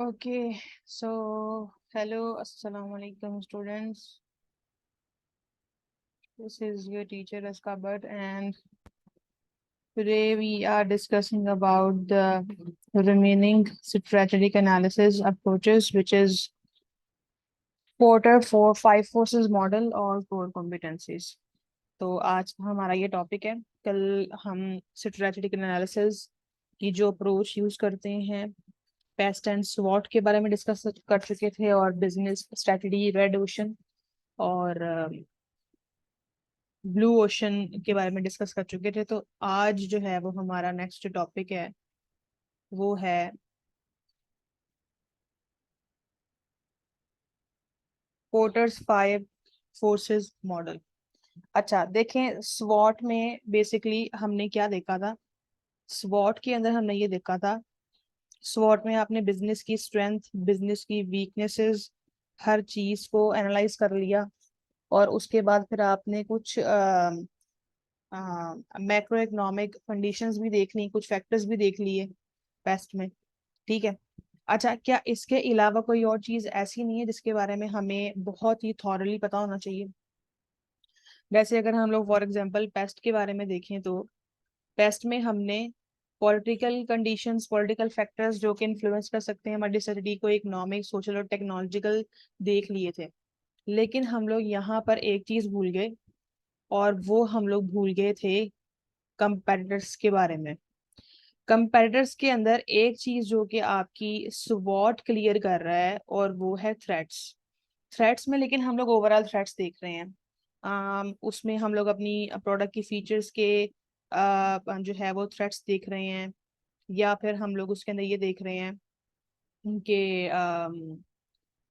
Okay, so hello, assalamu alaikum students. This is your teacher Askabat, and today we are discussing about the remaining strategic analysis approaches, which is Porter for five forces model और core competencies. तो आज हमारा ये topic है। कल हम strategic analysis की जो अप्रोच यूज करते हैं पेस्ट एंड स्वॉट के बारे में डिस्कस कर चुके थे, और बिजनेस स्ट्रेटजी, रेड ओशन और ब्लू ओशन के बारे में डिस्कस कर चुके थे। तो आज जो है वो हमारा नेक्स्ट टॉपिक है, वो है पोर्टर्स फाइव फोर्सेस मॉडल। अच्छा देखें, स्वॉट में बेसिकली हमने क्या देखा था। स्वॉट के अंदर हमने ये देखा था, स्वॉट में आपने बिजनेस की स्ट्रेंथ, बिजनेस की वीकनेसेस, हर चीज को एनालाइज कर लिया, और उसके बाद फिर आपने कुछ मैक्रो इकोनॉमिक कंडीशंस भी देख ली, कुछ फैक्टर्स भी देख लिए पेस्ट में। ठीक है। अच्छा, क्या इसके अलावा कोई और चीज ऐसी नहीं है जिसके बारे में हमें बहुत ही थॉरली पता होना चाहिए? जैसे अगर हम लोग फॉर एग्जांपल पेस्ट के बारे में देखें, तो पेस्ट में हमने पॉलिटिकल कंडीशंस, पॉलिटिकल फैक्टर्स जो कि इन्फ्लुएंस कर सकते हैं हमारी सोसाइटी को, इकोनॉमिक, सोशल और टेक्नोलॉजिकल, देख लिए थे। लेकिन हम लोग यहाँ पर एक चीज भूल गए, और वो हम लोग भूल गए थे कंपेटिटर्स के बारे में। कंपेटिटर्स के अंदर एक चीज जो कि आपकी स्वॉट क्लियर कर रहा है, और वो है थ्रेट्स। थ्रेट्स में लेकिन हम लोग ओवरऑल थ्रेट्स देख रहे हैं। उसमें हम लोग अपनी प्रोडक्ट की फीचर्स के जो है वो थ्रेट्स देख रहे हैं, या फिर हम लोग उसके अंदर ये देख रहे हैं कि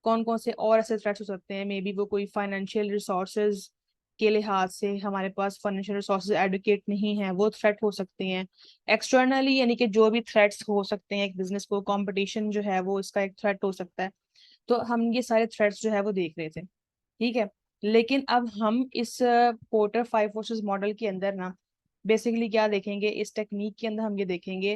कौन कौन से और ऐसे थ्रेट्स हो सकते हैं। मे बी वो कोई फाइनेंशियल रिसोर्सेज के लिहाज से हमारे पास फाइनेंशियल रिसोर्सेज एडुकेट नहीं है, वो थ्रेट हो सकते हैं। एक्सटर्नली यानी कि जो भी थ्रेट्स हो सकते हैं एक बिजनेस को, कंपटीशन जो है वो इसका एक थ्रेट हो सकता है। तो हम ये सारे थ्रेट्स जो है वो देख रहे थे। ठीक है। लेकिन अब हम इस पोर्टर फाइव फोर्सेस मॉडल के अंदर ना बेसिकली क्या देखेंगे, इस टेक्निक के अंदर हम ये देखेंगे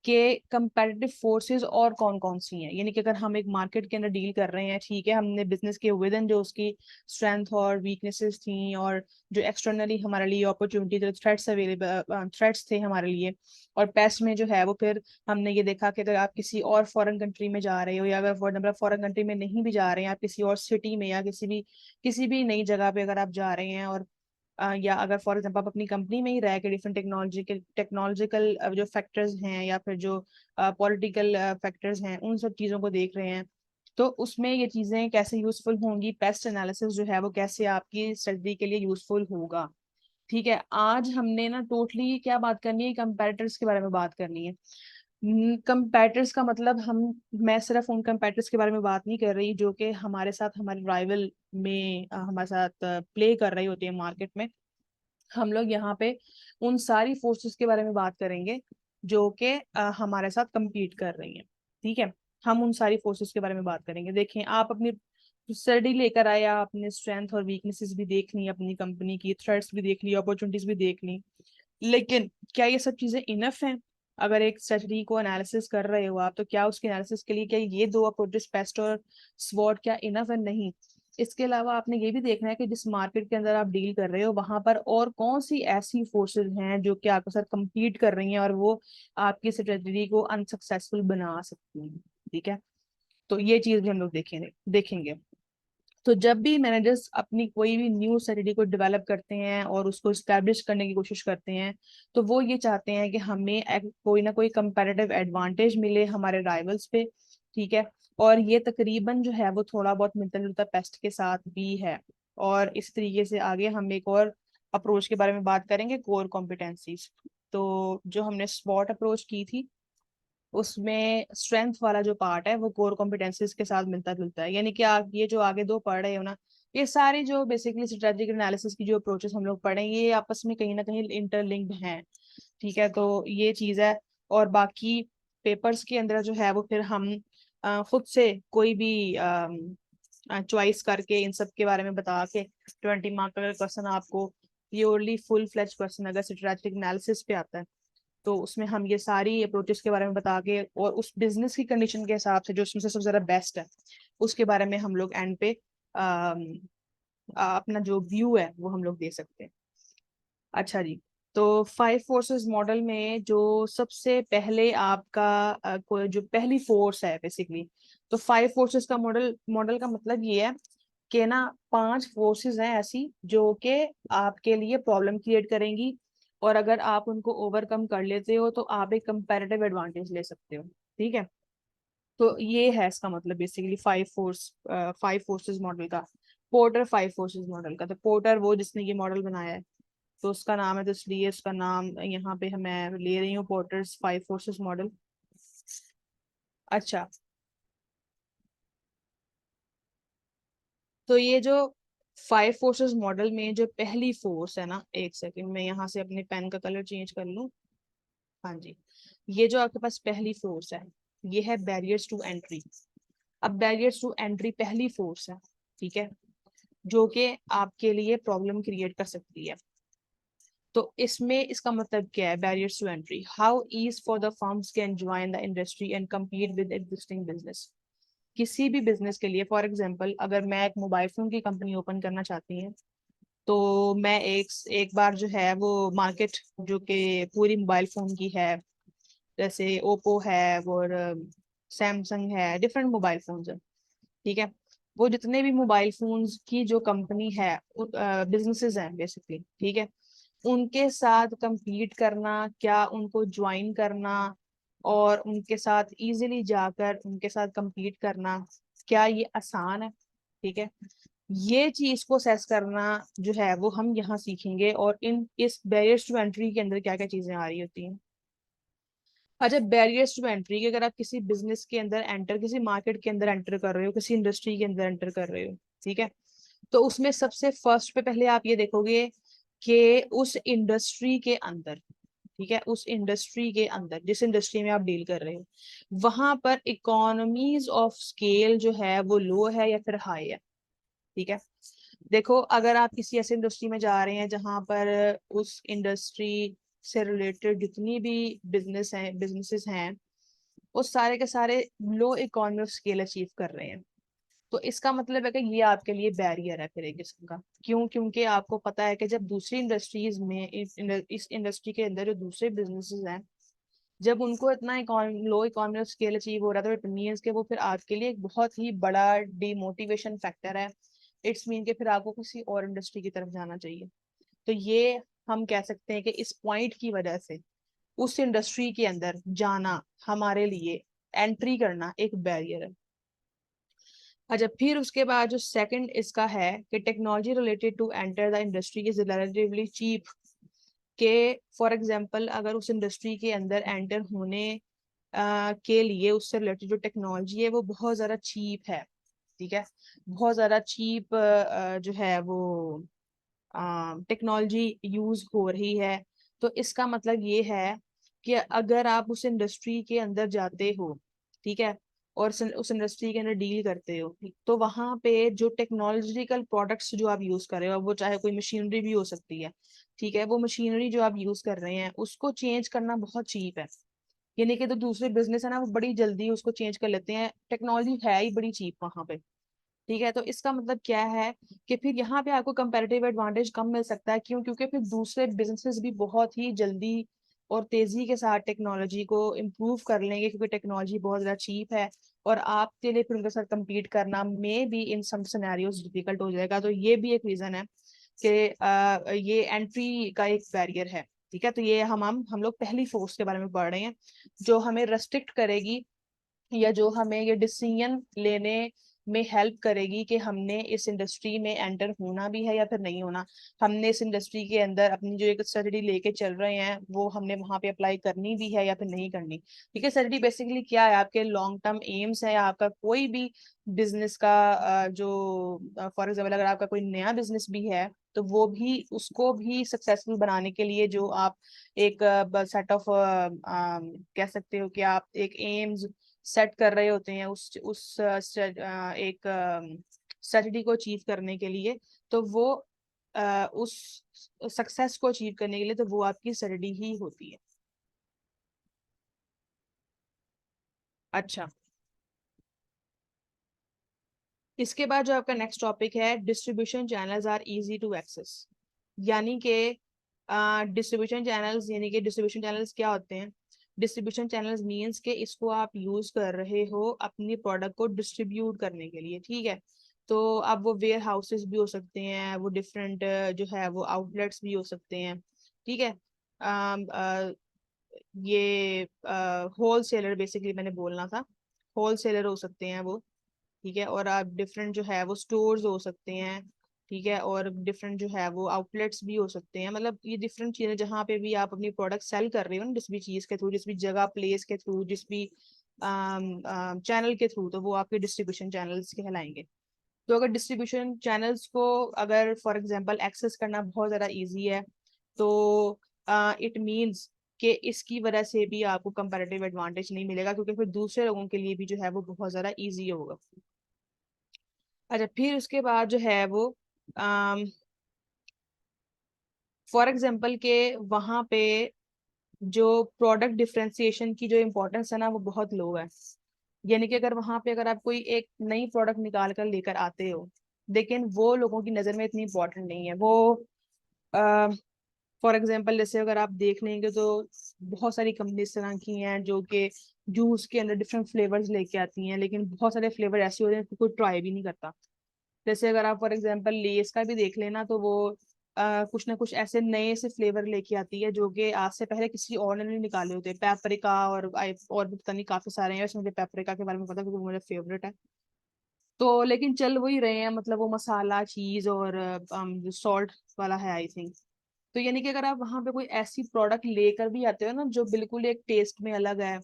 कि कंपेटिटिव फोर्सेस और कौन कौन सी हैं। यानी कि अगर हम एक मार्केट के अंदर डील कर रहे हैं, ठीक है, हमने बिजनेस के विद इन जो उसकी स्ट्रेंथ और वीकनेसेस थी, और जो एक्सटर्नली हमारे लिए अपॉर्चुनिटी, जो थ्रेट्स अवेलेबल थ्रेट्स थे हमारे लिए, और पेस्ट में जो है वो फिर हमने ये देखा कि अगर आप किसी और फॉरेन कंट्री में जा रहे हो, या अगर फॉर एग्जाम्पल फॉरेन कंट्री में नहीं भी जा रहे हैं, आप किसी और सिटी में या किसी भी नई जगह पे अगर आप जा रहे हैं, और या अगर फॉर एग्जाम्पल आप अपनी कंपनी में ही रह के डिफरेंट टेक्नोलॉजिकल जो फैक्टर्स हैं, या फिर जो पॉलिटिकल फैक्टर्स हैं, उन सब चीज़ों को देख रहे हैं, तो उसमें ये चीज़ें कैसे यूजफुल होंगी, पेस्ट एनालिसिस जो है वो कैसे आपकी स्टडी के लिए यूजफुल होगा। ठीक है। आज हमने ना टोटली क्या बात करनी है, कंपैरेटर्स के बारे में बात करनी है। कंपैरेटर्स का मतलब हम, मैं सिर्फ उन कंपैरेटर्स के बारे में बात नहीं कर रही जो कि हमारे साथ, हमारे राइवल में हमारे साथ प्ले कर रही होती है मार्केट में। हम लोग यहाँ पे उन सारी फोर्सेस के बारे में बात करेंगे जो कि हमारे साथ compete कर रही हैं। ठीक है। हम उन सारी फोर्सेस के बारे में बात करेंगे। देखें, आप अपनी स्टडी लेकर आए, आपने स्ट्रेंथ और वीकनेसेस भी देख ली, अपनी कंपनी की थ्रेट्स भी देख ली, अपॉर्चुनिटीज भी देख ली, लेकिन क्या ये सब चीजें इनफ हैं? अगर एक स्ट्रेटजी को एनालिसिस कर रहे हो आप, तो क्या उसके एनालिसिस के लिए क्या ये दो अप्रोचेस, पेस्ट और स्वॉट, क्या इनफ है? नहीं। इसके अलावा आपने ये भी देखना है कि जिस मार्केट के अंदर आप डील कर रहे हो वहां पर और कौन सी ऐसी फोर्सेस हैं जो कि आपके साथ compete कर रही हैं, और वो आपकी स्ट्रेटजी को अनसक्सेसफुल बना सकती हैं। ठीक है। तो ये चीज भी हम लोग देखेंगे देखेंगे तो जब भी मैनेजर्स अपनी कोई भी न्यू स्ट्रेटजी को डेवलप करते हैं और उसको स्टैब्लिश करने की कोशिश करते हैं, तो वो ये चाहते हैं कि हमें कोई ना कोई कंपैरेटिव एडवांटेज मिले हमारे राइवल्स पे। ठीक है। और ये तकरीबन जो है वो थोड़ा बहुत मिलता जुलता पेस्ट के साथ भी है। और इस तरीके से आगे हम एक और अप्रोच के बारे में बात करेंगे, कोर कॉम्पिटेंसीज। तो जो हमने स्पॉट अप्रोच की थी, उसमें स्ट्रेंथ वाला जो पार्ट है वो कोर कॉम्पिटेंसीज के साथ मिलता जुलता है। यानी कि आप ये जो आगे दो पढ़ रहे हो ना, ये सारी जो बेसिकली स्ट्रेटेजिक एनालिसिस की जो अप्रोचेस हम लोग पढ़े, ये आपस में कहीं ना कहीं इंटरलिंक्ड हैं। ठीक है। तो ये चीज है। और बाकी पेपर्स के अंदर जो है वो फिर हम खुद से कोई भी चॉइस करके इन सब के बारे में बता के 20 मार्क का क्वेश्चन आपको, प्योरली फुल फ्लेज क्वेश्चन अगर स्ट्रेटेजिक एनालिसिस पे आता है, तो उसमें हम ये सारी अप्रोचेस के बारे में बता के और उस बिजनेस की कंडीशन के हिसाब से जो उसमें से सबसे ज्यादा बेस्ट है उसके बारे में हम लोग एंड पे अपना जो व्यू है वो हम लोग दे सकते हैं। अच्छा जी, तो 5 फोर्सेस मॉडल में जो सबसे पहले आपका कोई जो पहली फोर्स है बेसिकली, तो 5 फोर्सेस का मॉडल मॉडल का मतलब ये है कि ना 5 फोर्सेस हैं ऐसी जो कि आपके लिए प्रॉब्लम क्रिएट करेंगी, और अगर आप उनको ओवरकम कर लेते हो तो आप एक कंपैरेटिव एडवांटेज ले सकते हो। ठीक है, तो ये है इसका मतलब बेसिकली 5 फोर्सेस मॉडल का। पोर्टर 5 फोर्सेस मॉडल का, तो पोर्टर वो जिसने ये मॉडल बनाया है तो उसका नाम है, तो इसलिए उसका नाम यहाँ पे मैं ले रही हूँ पोर्टर्स 5 फोर्सेस मॉडल। अच्छा, तो ये जो 5 फोर्सेस मॉडल में जो पहली फोर्स है ना, एक सेकंड मैं यहाँ से अपने पेन का कलर चेंज कर लूँ। हाँ जी, ये जो आपके पास पहली फोर्स है ये है बैरियर्स टू एंट्री। अब बैरियर्स टू एंट्री पहली फोर्स है, ठीक है, जो कि आपके लिए प्रॉब्लम क्रिएट कर सकती है। तो इसमें इसका मतलब क्या है, barriers to entry, how easy for the firms can join the industry and compete with existing business. किसी भी बिजनेस के लिए, फॉर एग्जांपल अगर मैं एक मोबाइल फोन की कंपनी ओपन करना चाहती हूँ, तो मैं एक बार जो है वो मार्केट जो कि पूरी मोबाइल फोन की है, जैसे ओप्पो है और सैमसंग है, डिफरेंट मोबाइल फोन्स है, ठीक है, वो जितने भी मोबाइल फोन्स की जो कंपनी है, बिजनेसेस हैं बेसिकली, ठीक है, उनके साथ compete करना, क्या उनको ज्वाइन करना और उनके साथ इजीली जाकर उनके साथ compete करना, क्या ये आसान है? ठीक है, ये चीज को सेस करना जो है वो हम यहाँ सीखेंगे, और इस बैरियर्स टू एंट्री के अंदर क्या क्या चीजें आ रही होती हैं। अच्छा, बैरियर्स टू एंट्री, अगर आप किसी बिजनेस के अंदर एंटर, किसी मार्केट के अंदर एंटर कर रहे हो, किसी इंडस्ट्री के अंदर एंटर कर रहे हो, ठीक है, तो उसमें सबसे फर्स्ट पे पहले आप ये देखोगे कि उस इंडस्ट्री के अंदर, ठीक है, उस इंडस्ट्री के अंदर जिस इंडस्ट्री में आप डील कर रहे हो वहां पर इकोनॉमीज ऑफ स्केल जो है वो लो है या फिर हाई है। ठीक है, देखो अगर आप किसी ऐसे इंडस्ट्री में जा रहे हैं जहां पर उस इंडस्ट्री से रिलेटेड जितनी भी बिजनेसेस हैं वो सारे के सारे लो इकोनॉमी ऑफ स्केल अचीव कर रहे हैं, तो इसका मतलब है कि ये आपके लिए बैरियर है फिर एक किस्म का। क्यों? क्योंकि आपको पता है कि जब दूसरी इंडस्ट्रीज में इस इंडस्ट्री के अंदर जो दूसरे बिजनेसेस हैं, जब उनको इतना लो इकोनॉमी ऑफ स्केल अचीव हो रहा था, तो इट मीन्स कि वो फिर आपके लिए एक बहुत ही बड़ा डिमोटिवेशन फैक्टर है। इट्स मीन कि फिर आपको किसी और इंडस्ट्री की तरफ जाना चाहिए। तो ये हम कह सकते हैं कि इस पॉइंट की वजह से उस इंडस्ट्री के अंदर जाना हमारे लिए, एंट्री करना एक बैरियर है। अच्छा, फिर उसके बाद जो सेकंड इसका है कि technology related to enter the industry is relatively cheap. के फॉर एग्जांपल अगर उस इंडस्ट्री के अंदर एंटर होने के लिए उससे रिलेटेड जो टेक्नोलॉजी है वो बहुत ज़्यादा चीप है, ठीक है, बहुत ज़्यादा चीप जो है वो टेक्नोलॉजी यूज हो रही है। तो इसका मतलब ये है कि अगर आप उस इंडस्ट्री के अंदर जाते हो, ठीक है, और उस इंडस्ट्री के अंदर डील करते हो, तो वहां पे जो टेक्नोलॉजिकल प्रोडक्ट्स जो आप यूज कर रहे हो, वो चाहे कोई मशीनरी भी हो सकती है, ठीक है, वो मशीनरी जो आप यूज कर रहे हैं उसको चेंज करना बहुत चीप है। यानी कि तो दूसरे बिजनेस है ना वो बड़ी जल्दी उसको चेंज कर लेते हैं, टेक्नोलॉजी है ही बड़ी चीप वहां पे। ठीक है, तो इसका मतलब क्या है कि फिर यहाँ पे आपको कंपैरेटिव एडवांटेज कम मिल सकता है। क्यों? क्योंकि फिर दूसरे बिजनेसेस भी बहुत ही जल्दी और तेजी के साथ टेक्नोलॉजी को इम्प्रूव कर लेंगे, क्योंकि टेक्नोलॉजी बहुत ज़्यादा चीप है, और आपके लिए फिर उनके साथ compete करना में भी इन सम सिनेरियोज डिफिकल्ट हो जाएगा। तो ये भी एक रीज़न है कि ये एंट्री का एक बैरियर है। ठीक है, तो ये हम लोग पहली फोर्स के बारे में पढ़ रहे हैं जो हमें रेस्ट्रिक्ट करेगी, या जो हमें ये डिसीजन लेने में हेल्प करेगी कि हमने इस इंडस्ट्री में एंटर होना भी है या फिर नहीं होना। हमने इस इंडस्ट्री के अंदर अपनी जो एक स्ट्रेटजी लेके चल रहे हैं वो हमने वहां पे अप्लाई करनी भी है या फिर नहीं करनी। ठीक है, स्ट्रेटजी बेसिकली क्या है, आपके लॉन्ग टर्म एम्स है, या आपका कोई भी बिजनेस का जो फॉर एग्जाम्पल अगर आपका कोई नया बिजनेस भी है तो वो भी उसको भी सक्सेसफुल बनाने के लिए जो आप एक सेट ऑफ कह सकते हो कि आप एक एम्स सेट कर रहे होते हैं एक स्ट्रेटजी को अचीव करने के लिए, तो वो उस सक्सेस को अचीव करने के लिए तो वो आपकी स्ट्रेटजी ही होती है। अच्छा, इसके बाद जो आपका नेक्स्ट टॉपिक है, distribution channels are easy to access. यानी कि डिस्ट्रीब्यूशन चैनल्स, यानी कि डिस्ट्रीब्यूशन चैनल्स क्या होते हैं? डिस्ट्रीब्यूशन चैनल्स मींस के इसको आप यूज कर रहे हो अपनी प्रोडक्ट को डिस्ट्रीब्यूट करने के लिए, ठीक है। तो अब वो वेयर हाउसेस भी हो सकते हैं, वो डिफरेंट जो है वो आउटलेट्स भी हो सकते हैं, ठीक है। ये होल सेलर बेसिकली मैंने बोलना था, होल सेलर हो सकते हैं वो, ठीक है। और आप डिफरेंट जो है वो स्टोर्स हो सकते हैं, ठीक है। और डिफरेंट जो है वो आउटलेट्स भी हो सकते हैं, मतलब ये डिफरेंट चीजें जहाँ पे भी आप अपनी प्रोडक्ट सेल कर रहे हो ना, जिस भी चीज के थ्रू, जिस भी जगह प्लेस के थ्रू, जिस भी चैनल के थ्रू, तो वो आपके डिस्ट्रीब्यूशन चैनल्स कहलाएंगे। तो अगर डिस्ट्रीब्यूशन चैनल्स को अगर फॉर एग्जांपल एक्सेस करना बहुत ज़्यादा इजी है, तो इट मींस कि इसकी वजह से भी आपको कंपैरेटिव एडवांटेज नहीं मिलेगा, क्योंकि फिर दूसरे लोगों के लिए भी जो है वो बहुत ज़्यादा इजी होगा। अच्छा, फिर उसके बाद जो है वो फॉर एग्जांपल के वहाँ पे जो प्रोडक्ट डिफरेंशिएशन की जो इम्पोर्टेंस है ना, वो बहुत लो है। यानी कि अगर वहां पे अगर आप कोई एक नई प्रोडक्ट निकाल कर लेकर आते हो, लेकिन वो लोगों की नजर में इतनी इंपॉर्टेंट नहीं है वो। फॉर एग्जांपल जैसे अगर आप देख लेंगे तो बहुत सारी कंपनी इस तरह की हैं जो कि जूस के अंदर डिफरेंट फ्लेवर्स लेके आती हैं, लेकिन बहुत सारे फ्लेवर ऐसे होते हैं कि कोई ट्राई भी नहीं करता। जैसे अगर आप फॉर एग्जांपल लेस का भी देख लेना, तो वो कुछ ना कुछ ऐसे नए से फ्लेवर लेके आती है जो कि आज से पहले किसी और ने नहीं निकाले होते। पेपरिका और भी पता नहीं काफी सारे हैं, वैसे मुझे पेपरिका के बारे में पता है क्योंकि वो मेरा फेवरेट है। तो लेकिन चल वही रहे हैं, मतलब वो मसाला चीज और जो सॉल्ट वाला है आई थिंक। तो यानी कि अगर आप वहां पे कोई ऐसी प्रोडक्ट लेकर भी आते हो ना जो बिल्कुल एक टेस्ट में अलग है,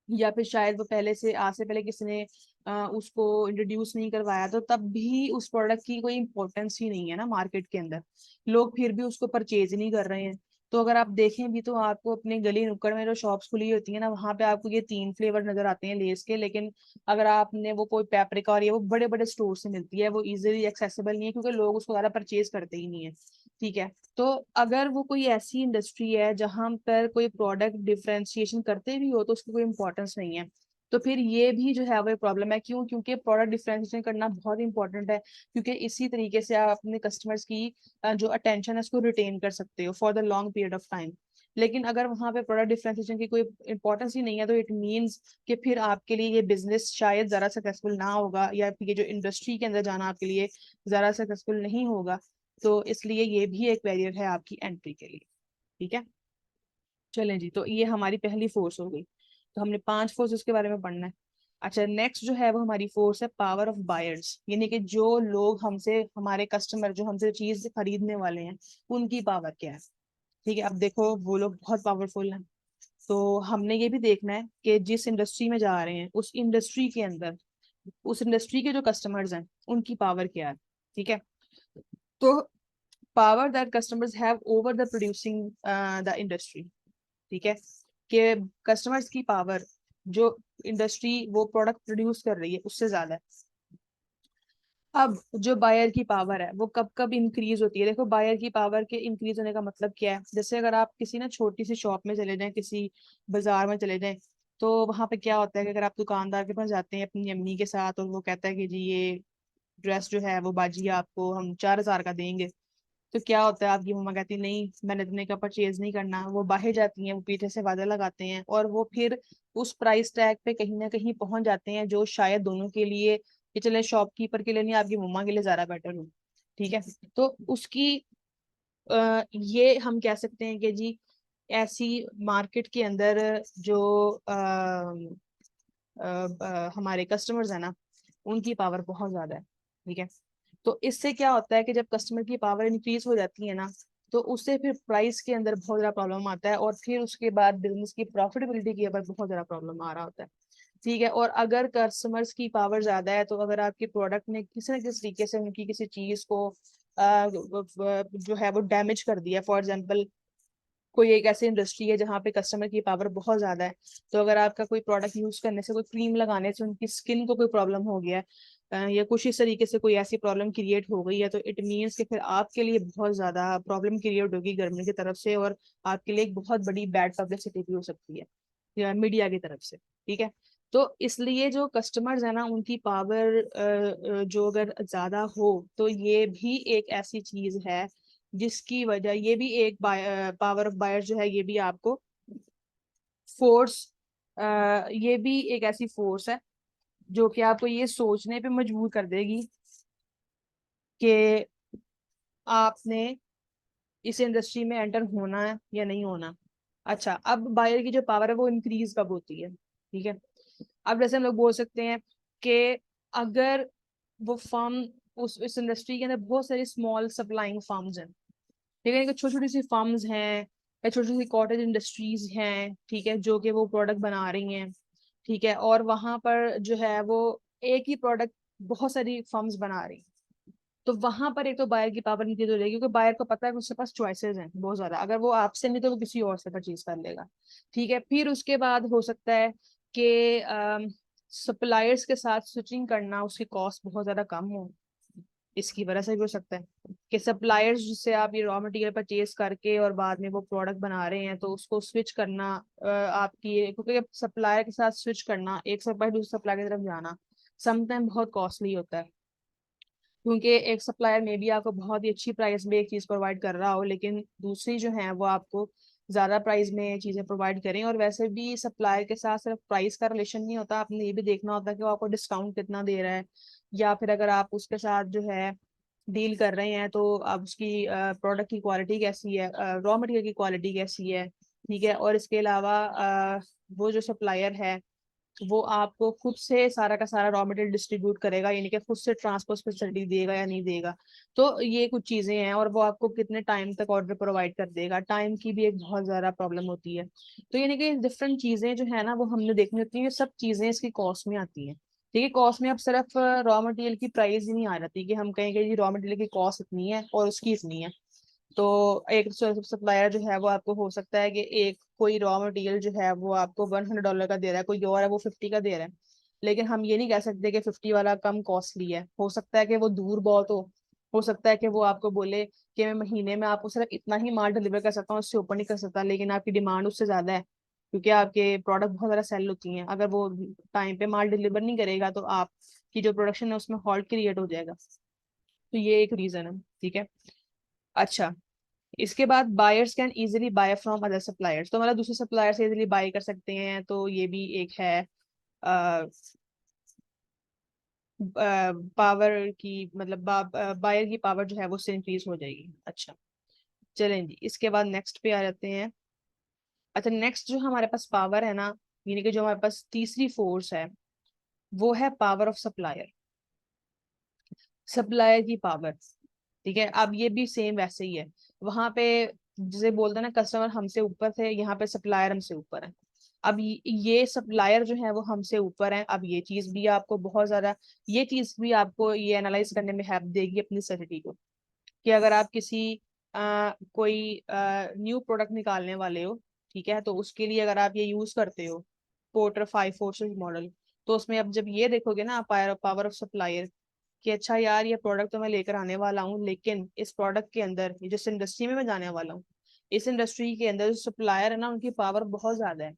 या फिर शायद वो पहले से आज से पहले किसी ने उसको इंट्रोड्यूस नहीं करवाया, तो तब भी उस प्रोडक्ट की कोई इम्पोर्टेंस ही नहीं है ना मार्केट के अंदर, लोग फिर भी उसको परचेज नहीं कर रहे हैं। तो अगर आप देखें भी तो आपको अपने गली नुक्कड़ में जो शॉप्स खुली होती है ना, वहां पे आपको ये 3 फ्लेवर नजर आते हैं लेस के, लेकिन अगर आपने वो कोई पेपरिका और ये वो बड़े बड़े स्टोर से मिलती है, वो इजीली एक्सेसिबल नहीं है क्योंकि लोग उसको ज्यादा परचेज करते ही नहीं है, ठीक है। तो अगर वो कोई ऐसी इंडस्ट्री है जहां पर कोई प्रोडक्ट डिफरेंशिएशन करते भी हो तो उसकी कोई इंपॉर्टेंस नहीं है, तो फिर ये भी जो है वो प्रॉब्लम है। क्यों? क्योंकि प्रोडक्ट डिफरेंशिएशन करना बहुत इंपॉर्टेंट है, क्योंकि इसी तरीके से आप अपने कस्टमर्स की जो अटेंशन है उसको रिटेन कर सकते हो for the long period of time. लेकिन अगर वहां पे प्रोडक्ट डिफरेंशिएशन की कोई इंपॉर्टेंस ही नहीं है, तो इट मीन्स कि फिर आपके लिए ये बिजनेस शायद ज्यादा सक्सेसफुल ना होगा, या फिर ये जो इंडस्ट्री के अंदर जाना आपके लिए ज्यादा सक्सेसफुल नहीं होगा। तो इसलिए ये भी एक बैरियर है आपकी एंट्री के लिए, ठीक है। चलें जी, तो ये हमारी पहली फोर्स हो गई। तो हमने 5 फोर्सेस के बारे में पढ़ना है। अच्छा, नेक्स्ट जो है वो हमारी फोर्स है पावर ऑफ बायर्स, यानी कि जो लोग हमसे, हमारे कस्टमर जो हमसे चीज खरीदने वाले हैं, उनकी पावर क्या है, ठीक है। अब देखो वो लोग बहुत पावरफुल हैं, तो हमने ये भी देखना है कि जिस इंडस्ट्री में जा रहे हैं उस इंडस्ट्री के अंदर उस इंडस्ट्री के जो कस्टमर्स हैं उनकी पावर क्या है, ठीक है। तो power that customers have over the producing the industry, ठीक है। कि कस्टमर्स की पावर जो इंडस्ट्री वो प्रोडक्ट प्रोड्यूस कर रही है उससे ज्यादा है। अब जो बायर की पावर है वो कब कब इंक्रीज होती है? देखो, बायर की पावर के इंक्रीज होने का मतलब क्या है? जैसे अगर आप किसी ना छोटी सी शॉप में चले जाएं, किसी बाजार में चले जाएं, तो वहां पे क्या होता है कि अगर आप दुकानदार के पास जाते हैं अपनी अम्मी के साथ और वो कहता है कि जी ये ड्रेस जो है वो बाजी आपको हम 4,000 का देंगे, तो क्या होता है, आपकी मम्मा कहती नहीं मैंने इतने का परचेज नहीं करना, वो बाहर जाती हैं, वो पीछे से वादा लगाते हैं और वो फिर उस प्राइस टैग पे कहीं ना कहीं पहुंच जाते हैं जो शायद दोनों के लिए, ये चले शॉपकीपर के लिए नहीं, आपकी मम्मा के लिए ज्यादा बेटर हो, ठीक है। तो उसकी ये हम कह सकते हैं कि जी ऐसी मार्केट के अंदर जो हमारे कस्टमर्स है ना, उनकी पावर बहुत ज्यादा है, ठीक है। तो इससे क्या होता है कि जब कस्टमर की पावर इंक्रीज हो जाती है ना, तो उससे फिर प्राइस के अंदर बहुत ज्यादा प्रॉब्लम आता है, और फिर उसके बाद बिजनेस की प्रॉफिटेबिलिटी के ऊपर बहुत ज्यादा प्रॉब्लम आ रहा होता है, ठीक है। और अगर कस्टमर्स की पावर ज्यादा है, तो अगर आपके प्रोडक्ट ने किसी न किसी तरीके से उनकी किसी चीज को जो है वो डैमेज कर दिया, फॉर एग्जाम्पल कोई एक ऐसी इंडस्ट्री है जहाँ पे कस्टमर की पावर बहुत ज्यादा है, तो अगर आपका कोई प्रोडक्ट यूज करने से, कोई क्रीम लगाने से उनकी स्किन को कोई प्रॉब्लम हो गया है, या कुछ इस तरीके से कोई ऐसी प्रॉब्लम क्रिएट हो गई है, तो इट मीन्स कि फिर आपके लिए बहुत ज्यादा प्रॉब्लम क्रिएट होगी गवर्नमेंट की तरफ से, और आपके लिए एक बहुत बड़ी बैड पब्लिसिटी भी हो सकती है या मीडिया की तरफ से, ठीक है। तो इसलिए जो कस्टमर्स है ना, उनकी पावर जो अगर ज्यादा हो, तो ये भी एक ऐसी चीज है जिसकी वजह, ये भी एक पावर ऑफ बायर जो है, ये भी आपको फोर्स, ये भी एक ऐसी फोर्स है जो कि आपको ये सोचने पे मजबूर कर देगी कि आपने इस इंडस्ट्री में एंटर होना है या नहीं होना। अच्छा, अब बायर की जो पावर है वो इंक्रीज कब होती है, ठीक है। अब जैसे हम लोग बोल सकते हैं कि अगर वो फर्म, उस इस इंडस्ट्री के अंदर बहुत सारी स्मॉल सप्लाइंग फर्म्स हैं, ठीक है, छोटी छोटी सी फर्म्स हैं या छोटी छोटी कॉटेज इंडस्ट्रीज हैं, ठीक है, जो कि वो प्रोडक्ट बना रही हैं, ठीक है, और वहां पर जो है वो एक ही प्रोडक्ट बहुत सारी फर्म्स बना रही हैं। तो वहां पर एक तो बायर की पावर नीचे तो रहेगी, क्योंकि बायर को पता है कि उसके पास चॉइसेस हैं बहुत ज्यादा, अगर वो आपसे नहीं तो वो किसी और से परचेज कर लेगा, ठीक है। फिर उसके बाद हो सकता है कि सप्लायर्स के साथ स्विचिंग करना, उसकी कॉस्ट बहुत ज्यादा कम हो, इसकी वजह से भी हो सकता है कि सप्लायर्स जिससे आप ये रॉ मटेरियल परचेज करके और बाद में वो प्रोडक्ट बना रहे हैं, तो उसको स्विच करना आपकी, क्योंकि सप्लायर के साथ स्विच करना, एक सप्लायर दूसरे सप्लायर की तरफ जाना समटाइम बहुत कॉस्टली होता है, क्योंकि एक सप्लायर में भी आपको बहुत ही अच्छी प्राइस में एक चीज प्रोवाइड कर रहा हो, लेकिन दूसरी जो है वो आपको ज्यादा प्राइस में चीजें प्रोवाइड करें। और वैसे भी सप्लायर के साथ सिर्फ प्राइस का रिलेशन नहीं होता, आपने ये भी देखना होता है कि वो आपको डिस्काउंट कितना दे रहा है, या फिर अगर आप उसके साथ जो है डील कर रहे हैं तो आप उसकी प्रोडक्ट की क्वालिटी कैसी है, रॉ मटेरियल की क्वालिटी कैसी है, ठीक है। और इसके अलावा वो जो सप्लायर है वो आपको खुद से सारा का सारा रॉ मटेरियल डिस्ट्रीब्यूट करेगा, यानी कि खुद से ट्रांसपोर्ट फैसिलिटी देगा या नहीं देगा। तो ये कुछ चीजें हैं, और वो आपको कितने टाइम तक ऑर्डर प्रोवाइड कर देगा, टाइम की भी एक बहुत ज्यादा प्रॉब्लम होती है। तो यानी कि डिफरेंट चीजें जो है ना वो हमने देखनी होती है, ये सब चीजें इसकी कॉस्ट में आती हैं। ठीक है, कॉस्ट में अब सिर्फ रॉ मटेरियल की प्राइस ही नहीं आ जाती कि हम कहें कि जी रॉ मटेरियल की कॉस्ट इतनी है और उसकी इतनी है। तो एक सप्लायर जो है वो आपको हो सकता है कि एक कोई रॉ मटेरियल जो है वो आपको $100 का दे रहा है, कोई और है वो 50 का दे रहा है, लेकिन हम ये नहीं कह सकते कि 50 वाला कम कॉस्टली है। हो सकता है कि वो दूर बहुत हो सकता है कि वो आपको बोले कि मैं महीने में आपको सिर्फ इतना ही माल डिलीवर कर सकता हूँ, उससे ऊपर नहीं कर सकता, लेकिन आपकी डिमांड उससे ज्यादा है, क्योंकि आपके प्रोडक्ट बहुत ज्यादा सेल होती हैं। अगर वो टाइम पे माल डिलीवर नहीं करेगा तो आपकी जो प्रोडक्शन है उसमें हॉल्ट क्रिएट हो जाएगा। तो ये एक रीजन है, ठीक है। अच्छा, इसके बाद buyers can easily buy from other suppliers, तो मतलब दूसरे सप्लायर से इजीली बाय कर सकते हैं, तो ये भी एक है पावर की, मतलब बायर की पावर जो है वो उससे इंक्रीज हो जाएगी। अच्छा, चलें जी, इसके बाद नेक्स्ट पे आ जाते हैं। अच्छा, नेक्स्ट जो हमारे पास पावर है ना, यानी कि जो हमारे पास तीसरी फोर्स है, वो है पावर ऑफ सप्लायर, सप्लायर की पावर। ठीक है, अब ये भी सेम वैसे ही है। वहां पे जैसे बोलते हैं ना, कस्टमर हमसे ऊपर थे, यहाँ पे सप्लायर हमसे ऊपर है। अब ये सप्लायर जो है वो हमसे ऊपर है। अब ये चीज भी आपको बहुत ज्यादा, ये चीज भी आपको ये एनालाइज करने में हेल्प देगी अपनी स्ट्रेटजी को, कि अगर आप किसी कोई न्यू प्रोडक्ट निकालने वाले हो, ठीक है, तो उसके लिए अगर आप ये यूज करते हो पोर्टर 5 फोर्सेस मॉडल, तो उसमें अब जब ये देखोगे ना पावर ऑफ सप्लायर, कि अच्छा यार ये प्रोडक्ट तो मैं लेकर आने वाला हूँ, लेकिन इस प्रोडक्ट के अंदर, ये जिस इंडस्ट्री में मैं जाने वाला हूँ, इस इंडस्ट्री के अंदर जो सप्लायर है ना उनकी पावर बहुत ज्यादा है,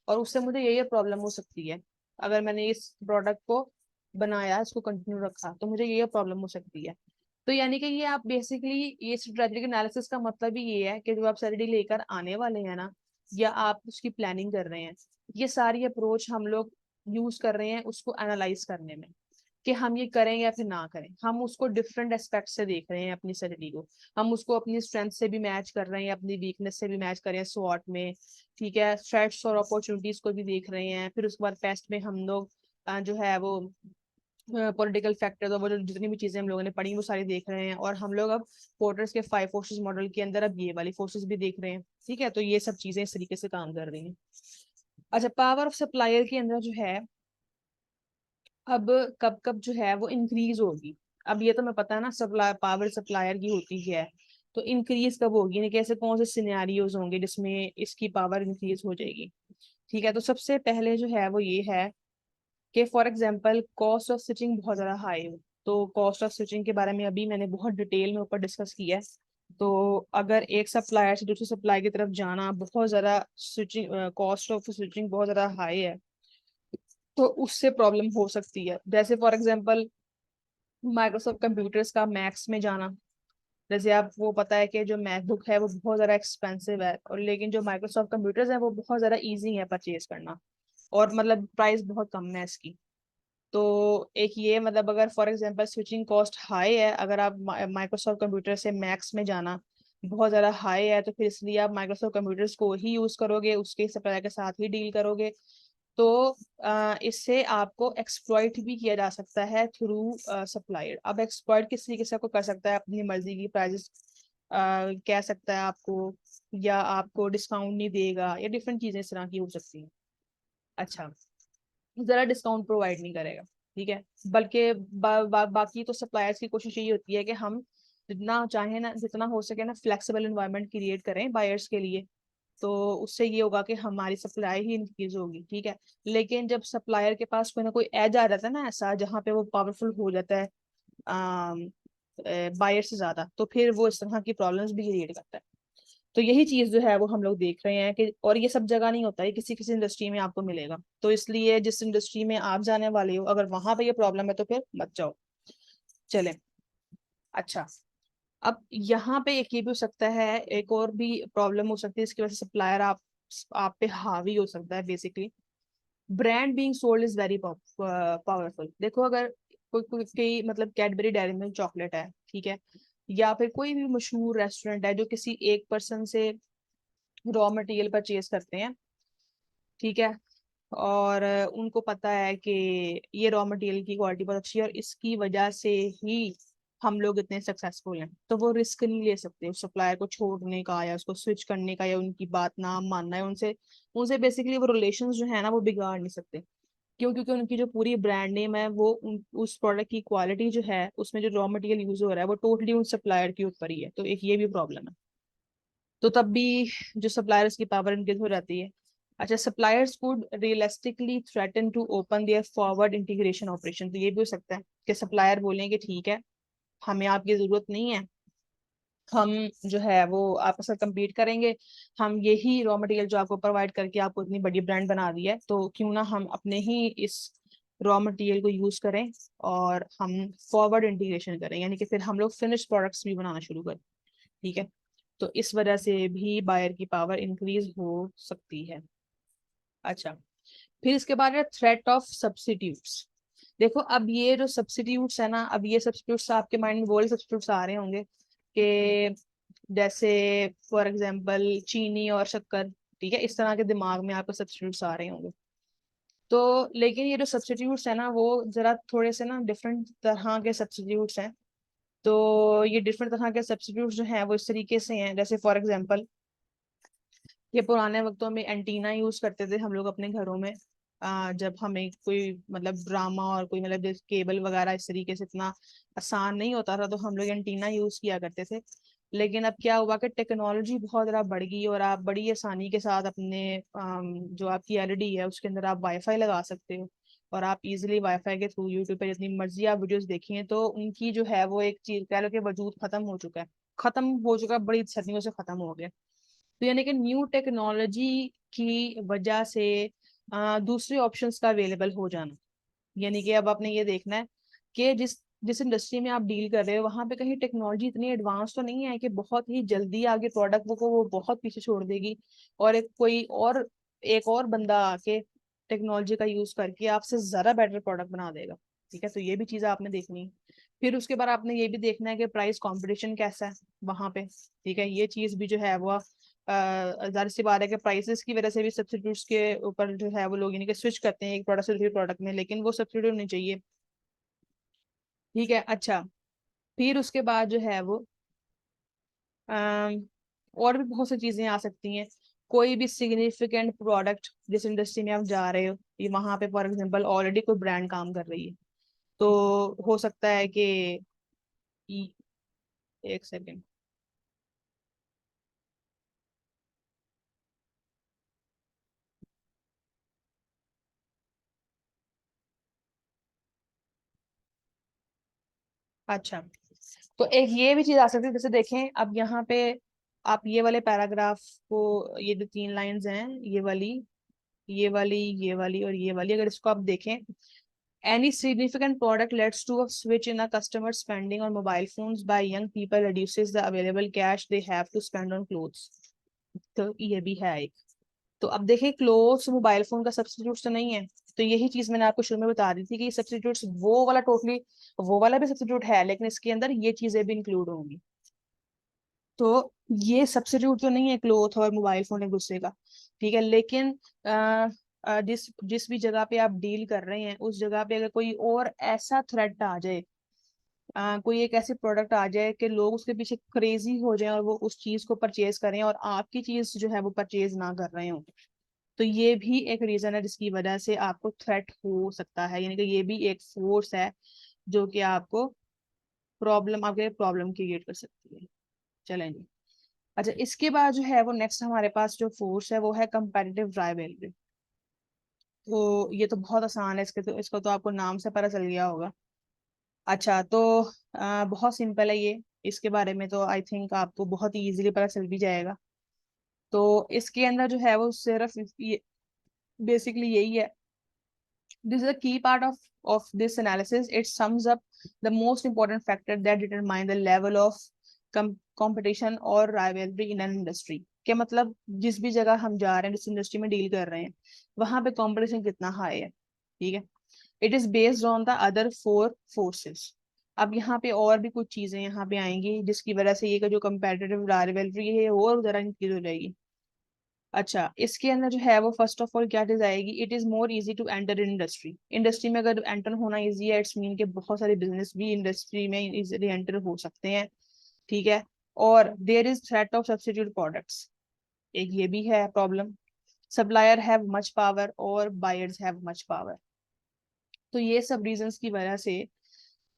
और उससे मुझे ये प्रॉब्लम हो सकती है। अगर मैंने इस प्रोडक्ट को बनाया, इसको कंटिन्यू रखा, तो मुझे ये प्रॉब्लम हो सकती है। तो यानी कि ये आप बेसिकली, ये स्ट्रेटेजिक एनालिसिस का मतलब ही ये है कि जो आप सैलरी लेकर आने वाले हैं ना, या आप उसकी प्लानिंग कर रहे हैं, ये सारी अप्रोच हम लोग यूज कर रहे हैं उसको एनालाइज करने में, कि हम ये करें या फिर ना करें। हम उसको डिफरेंट एस्पेक्ट से देख रहे हैं अपनी सैलरी को, हम उसको अपनी स्ट्रेंथ से भी मैच कर रहे हैं, अपनी वीकनेस से भी मैच कर रहे हैं स्वॉट में, ठीक है, थ्रेट्स और अपॉर्चुनिटीज को भी देख रहे हैं। फिर उसके बाद पेस्ट में हम लोग जो है वो पॉलिटिकल फैक्टर, वो जो जितनी भी चीजें हम लोगों ने पढ़ी वो सारी देख रहे हैं, और हम लोग अब पोर्टर्स के 5 फोर्सेस मॉडल के अंदर अब ये वाली फोर्सेस भी देख रहे हैं, ठीक है। तो ये सब चीजें इस तरीके से काम कर रही हैं। अच्छा, पावर ऑफ सप्लायर के अंदर जो है, अब कब कब जो है वो इंक्रीज होगी। अब ये तो मैं पता है ना, सप्लाई पावर सप्लायर की होती है, तो इंक्रीज कब होगी, यानी कैसे कौन से सिनेरियोज होंगे जिसमें इसकी पावर इंक्रीज हो जाएगी। ठीक है, तो सबसे पहले जो है वो ये है कि for example cost of switching बहुत ज्यादा हाई हो। तो कॉस्ट ऑफ स्विचिंग के बारे में अभी मैंने बहुत डिटेल में ऊपर डिस्कस किया है। तो अगर एक सप्लायर से दूसरे सप्लायर की तरफ जाना बहुत ज्यादा, स्विचिंग कॉस्ट ऑफ स्विचिंग बहुत ज्यादा हाई है, तो उससे प्रॉब्लम हो सकती है। जैसे फॉर एग्जांपल माइक्रोसॉफ्ट कंप्यूटर्स का मैक्स में जाना। जैसे आप वो पता है कि जो मैकबुक है वो बहुत ज़्यादा एक्सपेंसिव है, और लेकिन जो माइक्रोसॉफ्ट कंप्यूटर्स है वो बहुत ज़्यादा इजी है परचेज करना, और मतलब प्राइस बहुत कम है इसकी। तो एक ये मतलब अगर for example switching cost high है, अगर आप माइक्रोसॉफ्ट कंप्यूटर से मैक्स में जाना बहुत ज़्यादा हाई है, तो फिर इसलिए आप माइक्रोसॉफ्ट कंप्यूटर्स को ही यूज़ करोगे, उसके सप्लायर के साथ ही डील करोगे। तो इससे आपको एक्सप्लॉइट भी किया जा सकता है थ्रू सप्लायर। अब एक्सप्लॉइट किस तरीके से आपको कर सकता है, अपनी मर्जी की प्राइजेस कह सकता है आपको, या आपको डिस्काउंट नहीं देगा, या डिफरेंट चीजें इस तरह की हो सकती हैं। अच्छा, जरा डिस्काउंट प्रोवाइड नहीं करेगा, ठीक है। बल्कि बाकी तो सप्लायर्स की कोशिश यही होती है कि हम जितना चाहे ना, जितना हो सके ना, फ्लेक्सिबल एनवायरनमेंट क्रिएट करें बायर्स के लिए। तो उससे ये होगा कि हमारी सप्लाई ही इंक्रीज होगी, ठीक है। लेकिन जब सप्लायर के पास कोई ना कोई एज आ जाता है ना ऐसा, जहाँ पे वो पावरफुल हो जाता है बायर से ज्यादा, तो फिर वो इस तरह की प्रॉब्लम्स भी क्रिएट करता है। तो यही चीज जो है वो हम लोग देख रहे हैं कि, और ये सब जगह नहीं होता है, किसी किसी इंडस्ट्री में आपको मिलेगा। तो इसलिए जिस इंडस्ट्री में आप जाने वाले हो, अगर वहां पे ये प्रॉब्लम है तो फिर मत जाओ। चले। अच्छा, अब यहाँ पे एक ये भी हो सकता है, एक और भी प्रॉब्लम हो सकती है इसकी वजह से सप्लायर आप पे हावी हो सकता है basically. Brand being sold is very powerful. देखो अगर कोई मतलब कैडबरी डेयरी मिल्क चॉकलेट है, ठीक है, या फिर कोई भी मशहूर रेस्टोरेंट है जो किसी एक पर्सन से रॉ मटेरियल परचेज करते हैं, ठीक है, और उनको पता है कि ये रॉ मटेरियल की क्वालिटी बहुत अच्छी है और इसकी वजह से ही हम लोग इतने सक्सेसफुल हैं, तो वो रिस्क नहीं ले सकते उस सप्लायर को छोड़ने का, या उसको स्विच करने का, या उनकी बात ना मानना है उनसे। उनसे बेसिकली वो रिलेशंस जो है ना वो बिगाड़ नहीं सकते। क्यों? क्योंकि उनकी जो पूरी ब्रांड नेम है वो उस प्रोडक्ट की क्वालिटी जो है, उसमें जो रॉ मटेरियल यूज हो रहा है वो टोटली उन सप्लायर के ऊपर ही है। तो एक ये भी प्रॉब्लम है। तो तब भी जो सप्लायर्स की पावर इंक्रीज हो जाती है। अच्छा, suppliers could realistically threaten to open their forward integration operation. तो ये भी हो सकता है कि सप्लायर बोलें कि ठीक है, हमें आपकी जरूरत नहीं है, हम जो है वो आपके साथ compete करेंगे, हम यही रॉ मटेरियल जो आपको प्रोवाइड करके आपको इतनी बड़ी ब्रांड बना दी है, तो क्यों ना हम अपने ही इस रॉ मटेरियल को यूज करें और हम फॉरवर्ड इंटीग्रेशन करें, यानी कि फिर हम लोग फिनिश प्रोडक्ट्स भी बनाना शुरू करें, ठीक है। तो इस वजह से भी बायर की पावर इंक्रीज हो सकती है। अच्छा, फिर इसके बाद है थ्रेट ऑफ सब्सिट्यूट्स। देखो अब ये जो सब्सिट्यूट्स है ना, अब ये सब्सिट्यूट्स आपके माइंड में वो वाले सब्सिट्यूट्स आ रहे होंगे कि जैसे फॉर एग्जांपल चीनी और शक्कर, ठीक है, इस तरह के दिमाग में आपको सब्सिट्यूट्स आ रहे होंगे। तो लेकिन ये जो सब्सिट्यूट्स है ना वो जरा थोड़े से ना डिफरेंट तरह के सब्सिट्यूट्स हैं। तो ये डिफरेंट तरह के सब्सिट्यूट्स जो हैं वो इस तरीके से हैं, जैसे फॉर एग्जांपल ये पुराने वक्तों में एंटीना यूज करते थे हम लोग अपने घरों में। जब हमें कोई मतलब ड्रामा और कोई मतलब जैसे केबल वगैरह इस तरीके से इतना आसान नहीं होता था, तो हम लोग एंटीना यूज किया करते थे। लेकिन अब क्या हुआ कि टेक्नोलॉजी बहुत ज़्यादा बढ़ गई और आप बड़ी आसानी के साथ अपने जो आपकी एलईडी है उसके अंदर आप वाईफाई लगा सकते हो, और आप इजीली वाईफाई के थ्रू यूट्यूब पे जितनी मर्जी आप वीडियोस देखें, तो उनकी जो है वो एक चीज कह लो कि वजूद खत्म हो चुका है, बड़ी सदियों से खत्म हो गया। तो यानी कि न्यू टेक्नोलॉजी की वजह से दूसरे ऑप्शंस का अवेलेबल हो जाना। यानी कि अब आपने ये देखना है कि जिस जिस इंडस्ट्री में आप डील कर रहे हो वहां पे कहीं टेक्नोलॉजी इतनी एडवांस तो नहीं है कि बहुत ही जल्दी आगे प्रोडक्ट को वो बहुत पीछे छोड़ देगी, और एक और बंदा आके टेक्नोलॉजी का यूज करके आपसे ज्यादा बेटर प्रोडक्ट बना देगा, ठीक है। तो ये भी चीज आपने देखनी है। फिर उसके बाद आपने ये भी देखना है कि प्राइस कंपटीशन कैसा है वहां पे, ठीक है। ये चीज भी जो है वो जाहिर सी बात है कि प्राइसेस की वजह से भी सब्सिट्यूट्स के ऊपर जो है वो लोग यानी कि स्विच करते हैं एक प्रोडक्ट से दूसरे प्रोडक्ट में, लेकिन वो सब्सिट्यूट नहीं चाहिए, ठीक है। अच्छा, फिर उसके बाद जो है वो अम, और भी बहुत सी चीजें आ सकती हैं। कोई भी सिग्निफिकेंट प्रोडक्ट जिस इंडस्ट्री में आप जा रहे हो, ये वहां पे फॉर एग्जांपल ऑलरेडी कोई ब्रांड काम कर रही है, तो हो सकता है कि एक सेकेंड। अच्छा, तो एक ये भी चीज आ सकती है, जैसे देखें अब यहाँ पे आप ये वाले पैराग्राफ को, ये जो 3 लाइंस हैं, ये वाली, ये वाली और ये वाली, अगर इसको आप देखें, any significant product leads to a switch in a customer spending on mobile phones by young people reduces the available cash they have to spend on clothes. तो ये भी है एक। तो अब देखें, क्लोथ्स मोबाइल फोन का सब्स्टिट्यूट तो नहीं है। तो यही चीज मैंने आपको शुरू में बता दी थी कि ये सब्स्टिट्यूट्स वो वाला टोटली, वो वाला भी सब्स्टिट्यूट है, लेकिन इसके अंदर ये चीजें भी इंक्लूड होंगी। तो ये सब्स्टिट्यूट तो नहीं है क्लोथ और मोबाइल फोन एक दूसरे का, ठीक है। लेकिन जिस जिस भी जगह पे आप डील कर रहे हैं, उस जगह पे अगर कोई और ऐसा थ्रेट आ जाए, कोई एक ऐसी प्रोडक्ट आ जाए कि लोग उसके पीछे क्रेजी हो जाएं और वो उस चीज को परचेज करें और आपकी चीज जो है वो परचेज ना कर रहे हो, तो ये भी एक रीजन है जिसकी वजह से आपको थ्रेट हो सकता है। यानी कि ये भी एक फोर्स है जो कि आपको प्रॉब्लम, आपके प्रॉब्लम क्रिएट कर सकती है। चलेंगे। अच्छा, इसके बाद जो है वो नेक्स्ट हमारे पास जो फोर्स है वो है कंपैरेटिव राइवलरी। तो ये तो बहुत आसान है, इसको तो आपको नाम से पता चल गया होगा। अच्छा, तो बहुत सिंपल है ये, इसके बारे में तो आई थिंक आपको बहुत ही इजीली पता चल भी जाएगा। तो इसके अंदर जो है वो सिर्फ ये बेसिकली यही है। This is a key part of this analysis. It sums up the most important factor that determine the level of competition or rivalry in an industry. क्या मतलब, जिस भी जगह हम जा रहे हैं, जिस इंडस्ट्री में डील कर रहे हैं, वहां पे कंपटीशन कितना हाई है, ठीक है। It is based on the other four forces. अब यहाँ पे और भी कुछ चीजें यहाँ पे आएंगी जिसकी वजह से ये जो कंपेटिटिव राइवलरी है और जरा इंक्रीज हो जाएगी। अच्छा, इसके अंदर जो है वो फर्स्ट ऑफ ऑल क्या चीज आएगी, it is more easy to enter industry. Industry में अगर एंटर होना इजी है, इट्स मीन के बहुत सारे बिजनेस भी इंडस्ट्री में इजीली एंटर हो सकते हैं, ठीक है। और there is threat of substitute products, एक ये भी है problem. Supplier have much power और बायर्स हैव मच पावर। तो ये सब रीजंस की वजह से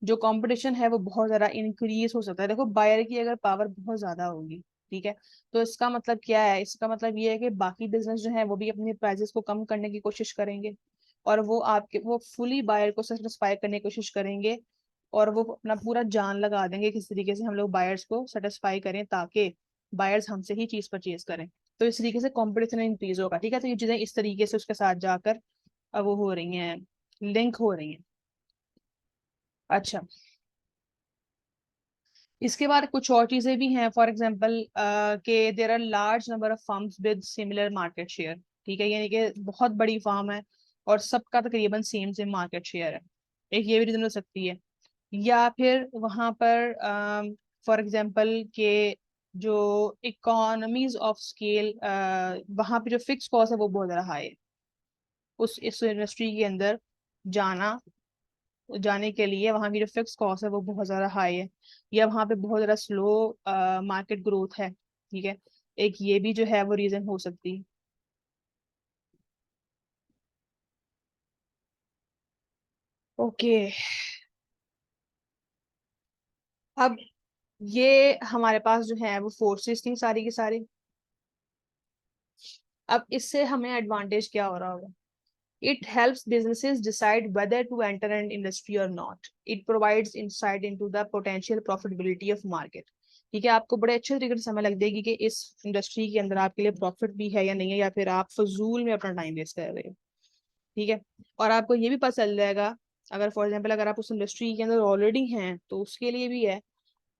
जो कंपटीशन है वो बहुत ज्यादा इंक्रीज हो सकता है। देखो, बायर की अगर पावर बहुत ज्यादा होगी, ठीक है, तो इसका मतलब क्या है, इसका मतलब ये है कि बाकी बिजनेस जो है वो भी अपने प्राइसेस को कम करने की कोशिश करेंगे, और वो फुली बायर को सेटिस्फाई करने की कोशिश करेंगे, और वो अपना पूरा जान लगा देंगे किस तरीके से हम लोग बायर्स को सेटिस्फाई करें ताकि बायर्स हमसे ही चीज परचेज करें। तो इस तरीके से कंपटीशन इंक्रीज होगा, ठीक है। तो ये चीजें इस तरीके से उसके साथ जाकर अब वो हो रही हैं, लिंक हो रही हैं। अच्छा, इसके बाद कुछ और चीजें भी हैं, फॉर एग्जांपल के there are large number of firms with similar market share, ठीक है। यानी कि बहुत बड़ी फार्म है और सबका तकरीबन सेम सेम मार्केट शेयर है, एक ये भी रीजन हो सकती है। या फिर वहां पर फॉर एग्जांपल के जो इकोनॉमीज ऑफ स्केल, वहां पे जो फिक्स कॉस्ट है वो बहुत ज्यादा हाई है, उस इस इंडस्ट्री के अंदर जाना जाने के लिए वहां की जो फिक्स कॉस्ट है वो बहुत ज्यादा हाई है, या वहां पे बहुत ज्यादा स्लो मार्केट ग्रोथ है, ठीक है। एक ये भी जो है वो रीजन हो सकती है। ओके, अब ये हमारे पास जो है वो फोर्सेस थी सारी की सारी। अब इससे हमें एडवांटेज क्या हो रहा होगा, it helps businesses decide whether to enter an industry or not. It provides insight into the potential profitability of market. ठीक है, आपको बड़े अच्छे तरीके से समझ लग जाएगी कि इस इंडस्ट्री के अंदर आपके लिए प्रॉफिट भी है या नहीं है, या फिर आप फजूल में अपना टाइम वेस्ट कर रहे हो, ठीक है। और आपको ये भी पता चल जाएगा, अगर फॉर एग्जाम्पल अगर आप उस इंडस्ट्री के अंदर ऑलरेडी हैं तो उसके लिए भी है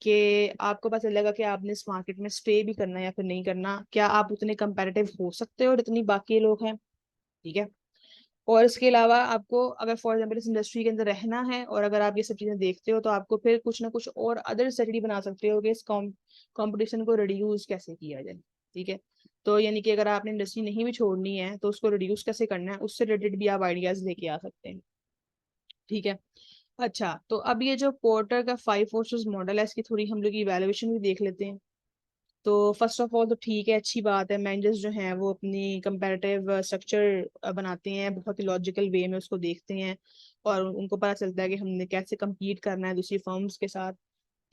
कि आपको पता चलेगा कि आपने इस मार्केट में स्टे भी करना है या फिर नहीं करना, क्या आप उतने कंपेरेटिव हो सकते हो और इतनी बाकी लोग हैं, ठीक है। और इसके अलावा आपको अगर फॉर एग्जाम्पल इस इंडस्ट्री के अंदर रहना है और अगर आप ये सब चीजें देखते हो तो आपको फिर कुछ ना कुछ और अदर स्ट्रेटजी बना सकते हो कि इस कंपटीशन को रिड्यूस कैसे किया जाए, ठीक है। तो यानी कि अगर आपने इंडस्ट्री नहीं भी छोड़नी है तो उसको रिड्यूस कैसे करना है, उससे रिलेटेड भी आप आइडियाज लेके आ सकते हैं, ठीक है। अच्छा, तो अब ये जो पोर्टर का 5 फोर्सेस मॉडल है, इसकी थोड़ी हम लोग इवेल्युएशन भी देख लेते हैं। तो फर्स्ट ऑफ ऑल तो ठीक है, अच्छी बात है, मैनेजर्स जो हैं वो अपनी कंपैरेटिव स्ट्रक्चर बनाते हैं, बहुत ही लॉजिकल वे में उसको देखते हैं और उनको पता चलता है कि हमने कैसे compete करना है दूसरी फर्म्स के साथ,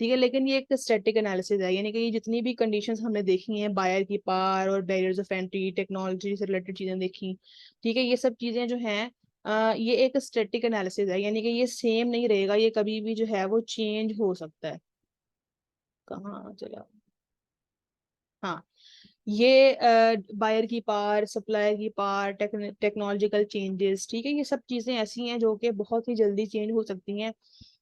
ठीक है। लेकिन ये एक स्टैटिक एनालिसिस है, यानी कि ये जितनी भी कंडीशंस हमने देखी हैं, बायर की पार और बैरियर्स ऑफ एंट्री, टेक्नोलॉजी से रिलेटेड चीजें देखी, ठीक है, ये सब चीजें जो हैं ये एक स्टैटिक एनालिसिस है, यानी कि ये सेम नहीं रहेगा, ये कभी भी जो है वो चेंज हो सकता है। कहाँ चला, हाँ। ये बायर की पार, सप्लायर की पार, टेक्नोलॉजिकल चेंजेस, ठीक है, ये सब चीजें ऐसी हैं जो कि बहुत ही जल्दी चेंज हो सकती हैं,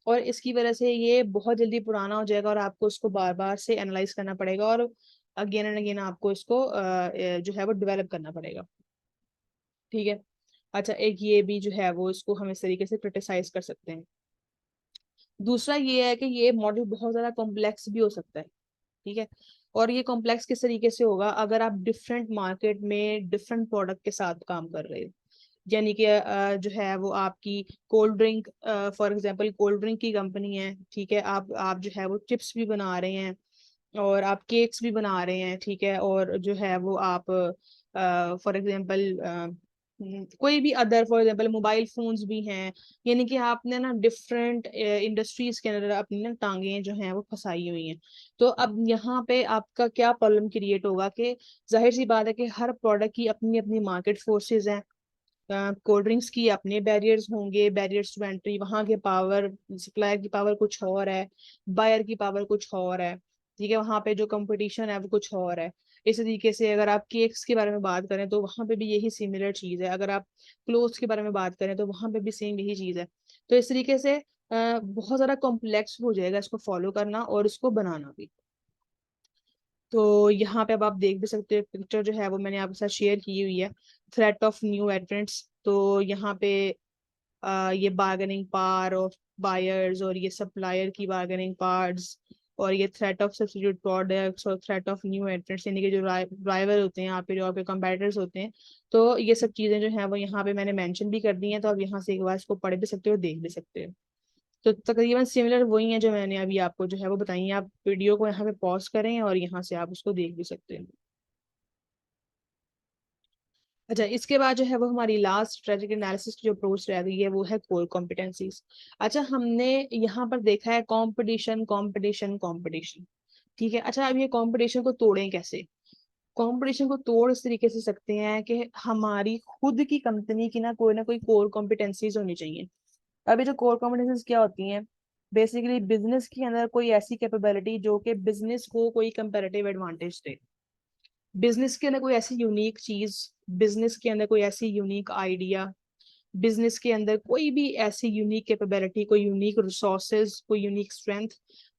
और इसकी वजह से ये बहुत जल्दी पुराना हो जाएगा और आपको उसको बार बार से एनालाइज करना पड़ेगा और अगेन एंड अगेन आपको इसको जो है वो डेवलप करना पड़ेगा। ठीक है। अच्छा, एक ये भी जो है वो इसको हम इस तरीके से क्रिटिसाइज कर सकते हैं। दूसरा ये है कि ये मॉडल बहुत ज्यादा कॉम्प्लेक्स भी हो सकता है। ठीक है। और ये कॉम्प्लेक्स किस तरीके से होगा, अगर आप डिफरेंट मार्केट में डिफरेंट प्रोडक्ट के साथ काम कर रहे हो। यानी कि जो है वो आपकी cold drink, for example cold drink की कंपनी है, ठीक है, आप जो है वो चिप्स भी बना रहे हैं और आप केक्स भी बना रहे हैं, ठीक है, और जो है वो आप फॉर एग्जांपल कोई भी other, for example mobile phones भी हैं। यानी कि आपने ना डिफरेंट इंडस्ट्रीज के अंदर अपनी ना टांगे जो हैं वो फंसाई हुई हैं। तो अब यहाँ पे आपका क्या प्रॉब्लम क्रिएट होगा कि जाहिर सी बात है कि हर प्रोडक्ट की अपनी अपनी मार्केट फोर्सेज हैं। कोल्ड ड्रिंक्स की अपने बैरियर्स होंगे, बैरियर्स टू एंट्री, वहां के पावर, सप्लायर की पावर कुछ और है, बायर की पावर कुछ और है, ठीक है, वहां पे जो कंपटीशन है वो कुछ और है। इस तरीके से अगर आप केक्स के बारे में बात करें तो वहां पे भी यही सिमिलर चीज है, अगर आप क्लोथ्स के बारे में बात करें तो वहां पे भी सेम यही चीज है। तो इस तरीके से बहुत ज्यादा कॉम्प्लेक्स हो जाएगा इसको फॉलो करना और इसको बनाना भी। तो यहाँ पे अब आप देख भी सकते हो, पिक्चर जो है वो मैंने आपके साथ शेयर की हुई है, थ्रेट ऑफ न्यू एंट्रेंट्स। तो यहाँ पे ये बार्गेनिंग पावर ऑफ बायर्स और ये सप्लायर की बार्गेनिंग पावर्स और ये थ्रेट ऑफ सब्स्टिट्यूट प्रोडक्ट्स और थ्रेट ऑफ न्यू एंट्रेंट्स, यानी कि जो राइवल होते हैं यहाँ पे, जो आपके कंपेटिटर्स होते हैं। तो ये सब चीजें जो है वो यहाँ पे मैंने मेंशन भी कर दी हैं, तो आप यहाँ से एक बार इसको पढ़ भी सकते हो, देख भी सकते हो। तो तकरीबन सिमिलर वही है जो मैंने अभी आपको जो है वो बताई है। आप वीडियो को यहाँ पे पॉज करें और यहाँ से आप उसको देख भी सकते हैं। अच्छा, इसके बाद जो है वो हमारी लास्ट स्ट्रेटेजिक एनालिसिस की जो अप्रोच रह गई है वो है कोर कॉम्पिटेंसीज। अच्छा, हमने यहाँ पर देखा है कंपटीशन कंपटीशन कंपटीशन, ठीक है। अच्छा, अब ये कंपटीशन को तोड़ें कैसे? कंपटीशन को तोड़ इस तरीके से सकते हैं कि हमारी खुद की कंपनी की ना कोई कोर कॉम्पिटेंसीज होनी चाहिए। अभी जो कोर कॉम्पिटेंसीज क्या होती हैं, बेसिकली बिजनेस के अंदर कोई ऐसी कैपेबिलिटी जो कि बिजनेस को कोई कंपैरेटिव एडवांटेज दे, बिजनेस के अंदर कोई ऐसी यूनिक चीज, बिजनेस के अंदर कोई ऐसी यूनिक आइडिया, बिजनेस के अंदर कोई भी ऐसी यूनिक कैपेबिलिटी, कोई यूनिक रिसोर्सेज, कोई यूनिक स्ट्रेंथ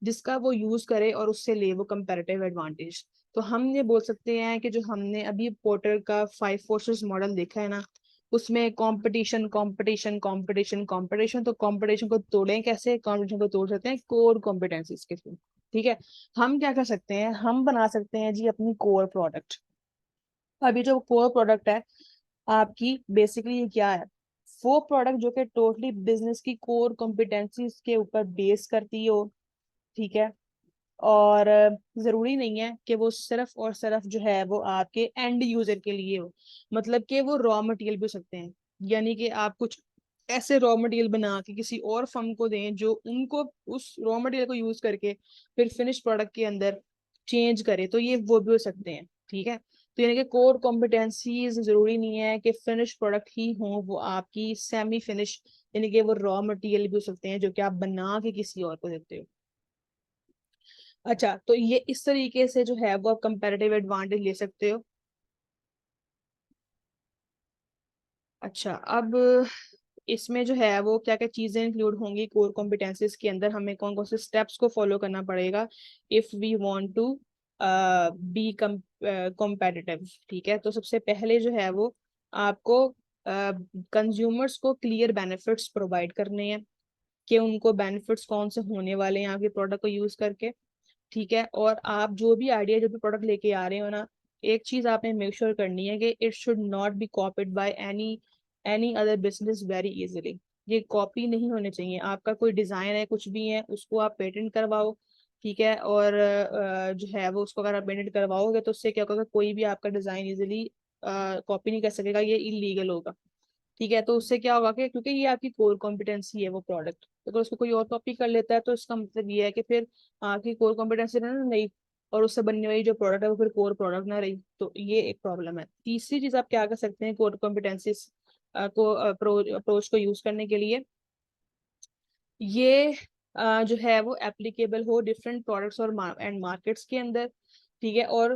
जिसका वो यूज करे और उससे ले वो कंपैरेटिव एडवांटेज। तो हम ये बोल सकते हैं कि जो हमने अभी पोर्टर का 5 फोर्सेस मॉडल देखा है ना, उसमें कंपटीशन कंपटीशन कंपटीशन कंपटीशन, तो कंपटीशन को तोड़ें कैसे? कंपटीशन को तोड़ सकते हैं कोर कॉम्पिटेंसीज के थ्रू। ठीक है। हम क्या कर सकते हैं, हम बना सकते हैं जी अपनी कोर प्रोडक्ट। अभी जो कोर प्रोडक्ट है आपकी, बेसिकली ये क्या है, वो प्रोडक्ट जो कि टोटली बिजनेस की कोर कॉम्पिटेंसीज के ऊपर बेस करती हो। ठीक है। और जरूरी नहीं है कि वो सिर्फ और सिर्फ जो है वो आपके एंड यूजर के लिए हो, मतलब कि वो रॉ मटेरियल भी हो सकते हैं। यानी कि आप कुछ ऐसे रॉ मटेरियल बना के किसी और फर्म को दें जो उनको उस रॉ मटेरियल को यूज करके फिर फिनिश प्रोडक्ट के अंदर चेंज करे, तो ये वो भी हो सकते हैं। ठीक है। तो यानी कि कोर कॉम्पिटेंसीज जरूरी नहीं है कि फिनिश प्रोडक्ट ही हो, वो आपकी सेमी फिनिश, यानी कि वो रॉ मटेरियल भी हो सकते हैं जो कि आप बना के किसी और को देते हो। अच्छा, तो ये इस तरीके से जो है वो आप कंपैरेटिव एडवांटेज ले सकते हो। अच्छा, अब इसमें जो है वो क्या क्या चीजें इंक्लूड होंगी कोर कॉम्पिटेंसीज के अंदर, हमें कौन कौन से स्टेप्स को फॉलो करना पड़ेगा if we want to be competitive. ठीक है। तो सबसे पहले जो है वो आपको कंज्यूमर्स को क्लियर बेनिफिट्स प्रोवाइड करने हैं कि उनको बेनिफिट्स कौन से होने वाले हैं आपके प्रोडक्ट को यूज करके। ठीक है। और आप जो भी आइडिया, जो भी प्रोडक्ट लेके आ रहे हो ना, एक चीज आपने मेक श्योर करनी है कि it should not be copied by any any other business very easily. ये कॉपी नहीं होने चाहिए। आपका कोई डिजाइन है, कुछ भी है, उसको आप पेटेंट करवाओ। ठीक है। और जो है वो उसको अगर आप पेटेंट करवाओगे तो उससे क्या होगा, कोई भी आपका डिजाइन इजीली कॉपी नहीं कर सकेगा, ये इलीगल होगा। ठीक है। तो उससे क्या होगा कि क्योंकि ये आपकी कोर कॉम्पिटेंसी है वो प्रोडक्ट, तो अगर उसको कोई और कॉपी कर लेता है तो इसका मतलब ये है कि फिर आपकी कोर कॉम्पिटेंसी ना नहीं, और उससे बनने वाली जो प्रोडक्ट है वो फिर कोर प्रोडक्ट ना रही, तो ये एक प्रॉब्लम है। तीसरी चीज आप क्या कर सकते हैं कोर कॉम्पिटेंसीज को अप्रोच को यूज करने के लिए, ये जो है वो एप्लीकेबल हो डिफरेंट प्रोडक्ट्स और एंड मार्केट्स के अंदर। ठीक है। और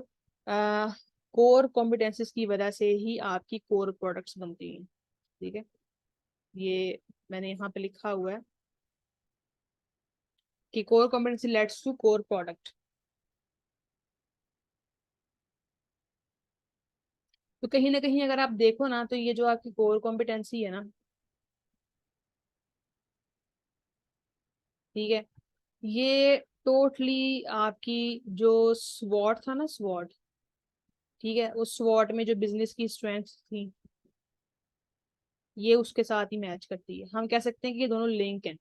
कोर कॉम्पिटेंसीज की वजह से ही आपकी कोर प्रोडक्ट्स बनती हैं। ठीक है, ये मैंने यहाँ पे लिखा हुआ है कि core competency leads to core product. तो कहीं ना कहीं अगर आप देखो ना, तो ये जो आपकी कोर कॉम्पिटेंसी है ना, ठीक है, ये टोटली आपकी जो स्वॉट था ना, स्वॉट, ठीक है, उस स्वॉट में जो बिजनेस की स्ट्रेंथ थी, ये उसके साथ ही मैच करती है। हम कह सकते हैं कि ये दोनों लिंक हैं।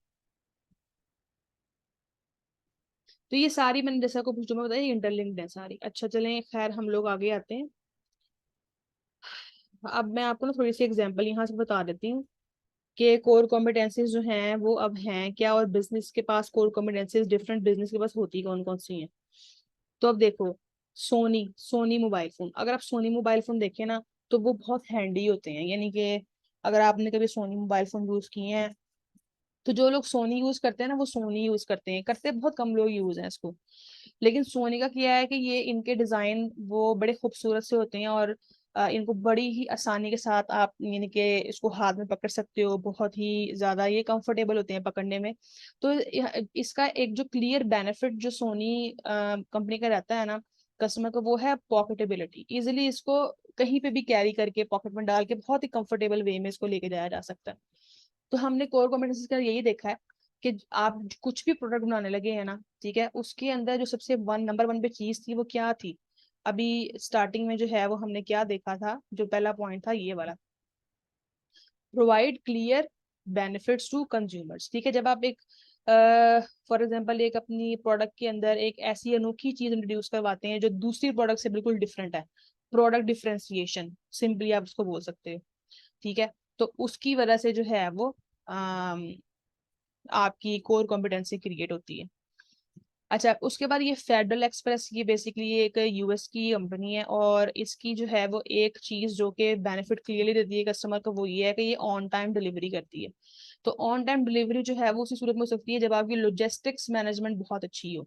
तो ये सारी मैंने जैसा को जो मैं बताया इंटरलिंक्ड है सारी। अच्छा चलें, खैर हम लोग आगे आते हैं। अब मैं आपको ना थोड़ी सी एग्जांपल यहाँ से बता देती हूँ कि कोर कॉम्पिटेंसीज जो हैं वो अब हैं क्या, और बिजनेस के पास कोर कॉम्पिटेंसीज डिफरेंट बिजनेस के पास होती कौन कौन सी हैं। तो अब देखो, सोनी सोनी मोबाइल फोन, अगर आप सोनी मोबाइल फोन देखें ना, तो वो बहुत हैंडी होते हैं। यानी कि अगर आपने कभी सोनी मोबाइल फोन यूज किए हैं, तो जो लोग सोनी यूज करते हैं ना, वो सोनी यूज करते हैं, करते बहुत कम लोग यूज हैं इसको। लेकिन सोनी का क्या है कि ये इनके डिजाइन वो बड़े खूबसूरत से होते हैं, और इनको बड़ी ही आसानी के साथ आप यानी कि इसको हाथ में पकड़ सकते हो, बहुत ही ज्यादा ये कंफर्टेबल होते हैं पकड़ने में। तो इसका एक जो क्लियर बेनिफिट जो सोनी कंपनी का रहता है ना कस्टमर को, वो है पॉकेटेबिलिटी। इजिली इसको कहीं पे भी कैरी करके पॉकेट में डाल के बहुत ही कंफर्टेबल वे में इसको लेके जाया जा सकता है। तो हमने कोर कॉम्पिटेंसीज का यही देखा है कि आप कुछ भी प्रोडक्ट बनाने लगे हैं ना, ठीक है, उसके अंदर जो सबसे नंबर वन पे चीज थी वो क्या थी। अभी स्टार्टिंग में जो है वो हमने क्या देखा था, जो पहला पॉइंट था ये वाला, provide clear benefits to consumers. ठीक है, जब आप एक फॉर एग्जांपल एक अपनी प्रोडक्ट के अंदर एक ऐसी अनोखी चीज इंट्रोड्यूस करवाते हैं जो दूसरी प्रोडक्ट से बिल्कुल डिफरेंट है, प्रोडक्ट डिफरेंशिएशन सिंपली आप उसको बोल सकते हो। ठीक है, तो उसकी वजह से जो है वो आपकी कोर कॉम्पिटेंसी क्रिएट होती है। अच्छा, उसके बाद ये फेडरल एक्सप्रेस, ये बेसिकली एक यूएस की कंपनी है, और इसकी जो है वो एक चीज जो कि बेनिफिट क्लियरली देती है कस्टमर को, वो ये है कि ये ऑन टाइम डिलीवरी करती है। तो ऑन टाइम डिलीवरी जो है वो उसी सूरत में हो सकती है जब आपकी लॉजिस्टिक्स मैनेजमेंट बहुत अच्छी हो।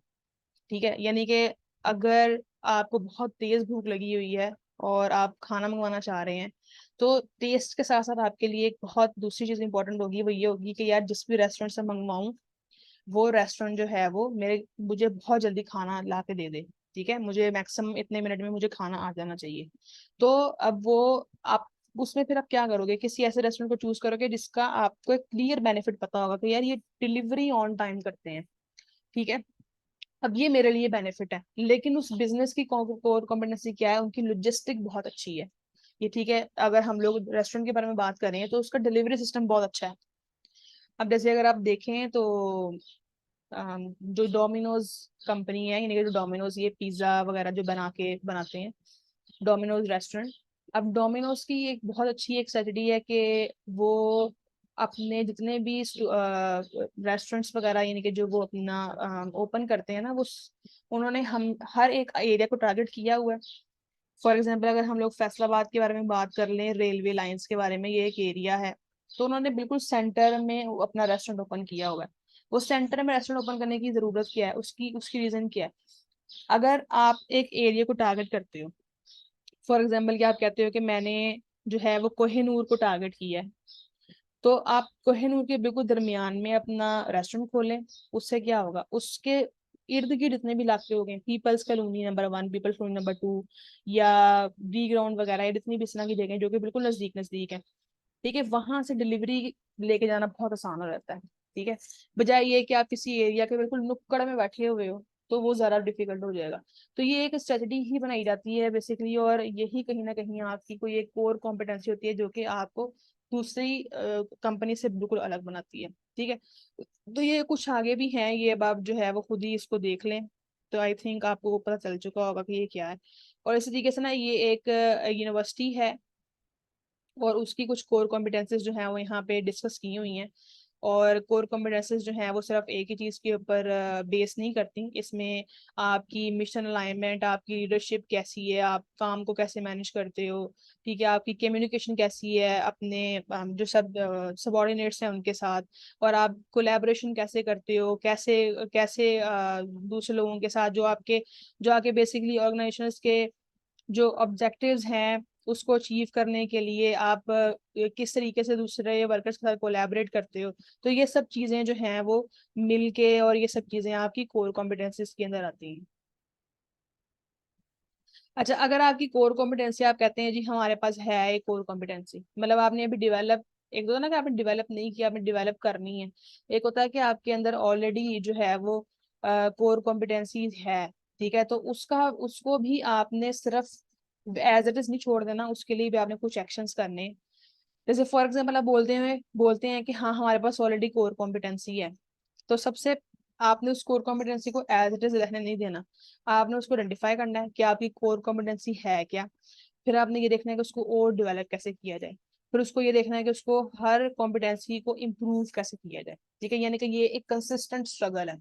ठीक है, यानी कि अगर आपको बहुत तेज भूख लगी हुई है और आप खाना मंगवाना चाह रहे हैं, तो टेस्ट के साथ साथ आपके लिए एक बहुत दूसरी चीज इंपॉर्टेंट होगी, वो ये होगी कि यार जिस भी रेस्टोरेंट से मंगवाऊं, वो रेस्टोरेंट जो है वो मुझे बहुत जल्दी खाना ला के दे दे। ठीक है, मुझे मैक्सिमम इतने मिनट में मुझे खाना आ जाना चाहिए। तो अब वो आप उसमें फिर आप क्या करोगे, किसी ऐसे रेस्टोरेंट को चूज करोगे जिसका आपको एक क्लियर बेनिफिट पता होगा कि यार ये डिलीवरी ऑन टाइम करते हैं। ठीक है, अब ये मेरे लिए बेनिफिट है, लेकिन उस बिजनेस की कोर कॉम्पिटेंसी क्या है, उनकी लॉजिस्टिक बहुत अच्छी है। ये ठीक है, अगर हम लोग रेस्टोरेंट के बारे में बात करें तो उसका डिलीवरी सिस्टम बहुत अच्छा है। अब जैसे अगर आप देखें तो जो डोमिनोज कंपनी है, यानी कि जो डोमिनोज ये पिज्जा वगैरह जो बनाते हैं, डोमिनोज रेस्टोरेंट। अब डोमिनोज की एक बहुत अच्छी एक स्ट्रेटजी है कि वो अपने जितने भी रेस्टोरेंट्स वगैरह यानी कि जो वो अपना ओपन करते हैं ना, उन्होंने हम हर एक एरिया को टारगेट किया हुआ है। फॉर एग्जाम्पल अगर हम लोग फैसलाबाद के बारे में बात कर लें, रेलवे लाइंस के बारे में, ये एक एरिया है, तो उन्होंने बिल्कुल सेंटर में अपना रेस्टोरेंट ओपन किया हुआ है। वो सेंटर में रेस्टोरेंट ओपन करने की जरूरत क्या है, उसकी उसकी रीजन क्या है। अगर आप एक एरिया को टारगेट करते हो, फॉर एग्जाम्पल कि आप कहते हो कि मैंने जो है वो कोहिनूर को टारगेट किया है, तो आप कोहिनूर के बिल्कुल दरमियान में अपना रेस्टोरेंट खोलें। उससे क्या होगा, उसके इर्द गिर्द जितने भी इलाके हो गए, people's colony number 1, people's colony number 2, या डी ग्राउंड वगैरह, ये जितनी भी इस तरह की जगह जो कि बिल्कुल नजदीक नजदीक है, ठीक है, वहां से डिलीवरी लेके जाना बहुत आसान हो रहता है। ठीक है, बजाय ये कि आप किसी एरिया के बिल्कुल नुक्कड़ में बैठे हुए हो, तो वो ज्यादा डिफिकल्ट हो जाएगा। तो ये एक स्ट्रेटजी ही बनाई जाती है बेसिकली, और यही कहीं ना कहीं आपकी कोई एक कोर कॉम्पिटेंसी होती है जो कि आपको दूसरी कंपनी से बिल्कुल अलग बनाती है। ठीक है, तो ये कुछ आगे भी हैं, ये अब आप जो है वो खुद ही इसको देख लें, तो आई थिंक आपको पता चल चुका होगा कि ये क्या है। और इसी तरीके से ना, ये एक यूनिवर्सिटी है, और उसकी कुछ कोर कॉम्पिटेंसेस जो है वो यहाँ पे डिस्कस की हुई हैं। और कोर कॉम्पिटेंसेस जो है वो सिर्फ एक ही चीज़ के ऊपर बेस नहीं करती, इसमें आपकी मिशन अलाइनमेंट, आपकी लीडरशिप कैसी है, आप काम को कैसे मैनेज करते हो, ठीक है, आपकी कम्युनिकेशन कैसी है अपने जो सब सबॉर्डिनेट्स हैं उनके साथ, और आप कोलैबोरेशन कैसे करते हो, कैसे कैसे दूसरे लोगों के साथ जो आके बेसिकली ऑर्गेनाइजेशंस के जो ऑब्जेक्टिव्स हैं उसको अचीव करने के लिए आप किस तरीके से दूसरे वर्कर्स के साथ कोलैबोरेट करते हो। तो ये सब चीजें जो हैं वो मिलके, और ये सब चीजें आपकी कोर कॉम्पिटेंसीज के अंदर आती हैं। अच्छा, अगर आपकी कोर कॉम्पिटेंसी, आप कहते हैं जी हमारे पास है एक कोर कॉम्पिटेंसी, मतलब आपने अभी डेवलप, एक तो होता है ना कि आपने डेवलप नहीं किया, आपने डेवलप करनी है। एक होता है कि आपके अंदर ऑलरेडी जो है वो कोर कॉम्पिटेंसी है, ठीक है, तो उसका उसको भी आपने सिर्फ एज इट इज नहीं छोड़ देना, उसके लिए भी आपने कुछ एक्शंस करने हैं। जैसे फॉर एग्जाम्पल आप बोलते हैं कि हाँ हमारे पास ऑलरेडी कोर कॉम्पिटेंसी है, तो सबसे आपने उस कोर कॉम्पिटेंसी को एज इट इज रहने नहीं देना। आपने उसको आइडेंटिफाई करना है कि आपकी कोर कॉम्पिटेंसी है क्या। फिर आपने ये देखना है कि उसको और डेवलप कैसे किया जाए। फिर उसको ये देखना है कि उसको हर कॉम्पिटेंसी को इम्प्रूव कैसे किया जाए, ठीक है, यानी कि ये एक कंसिस्टेंट स्ट्रगल है।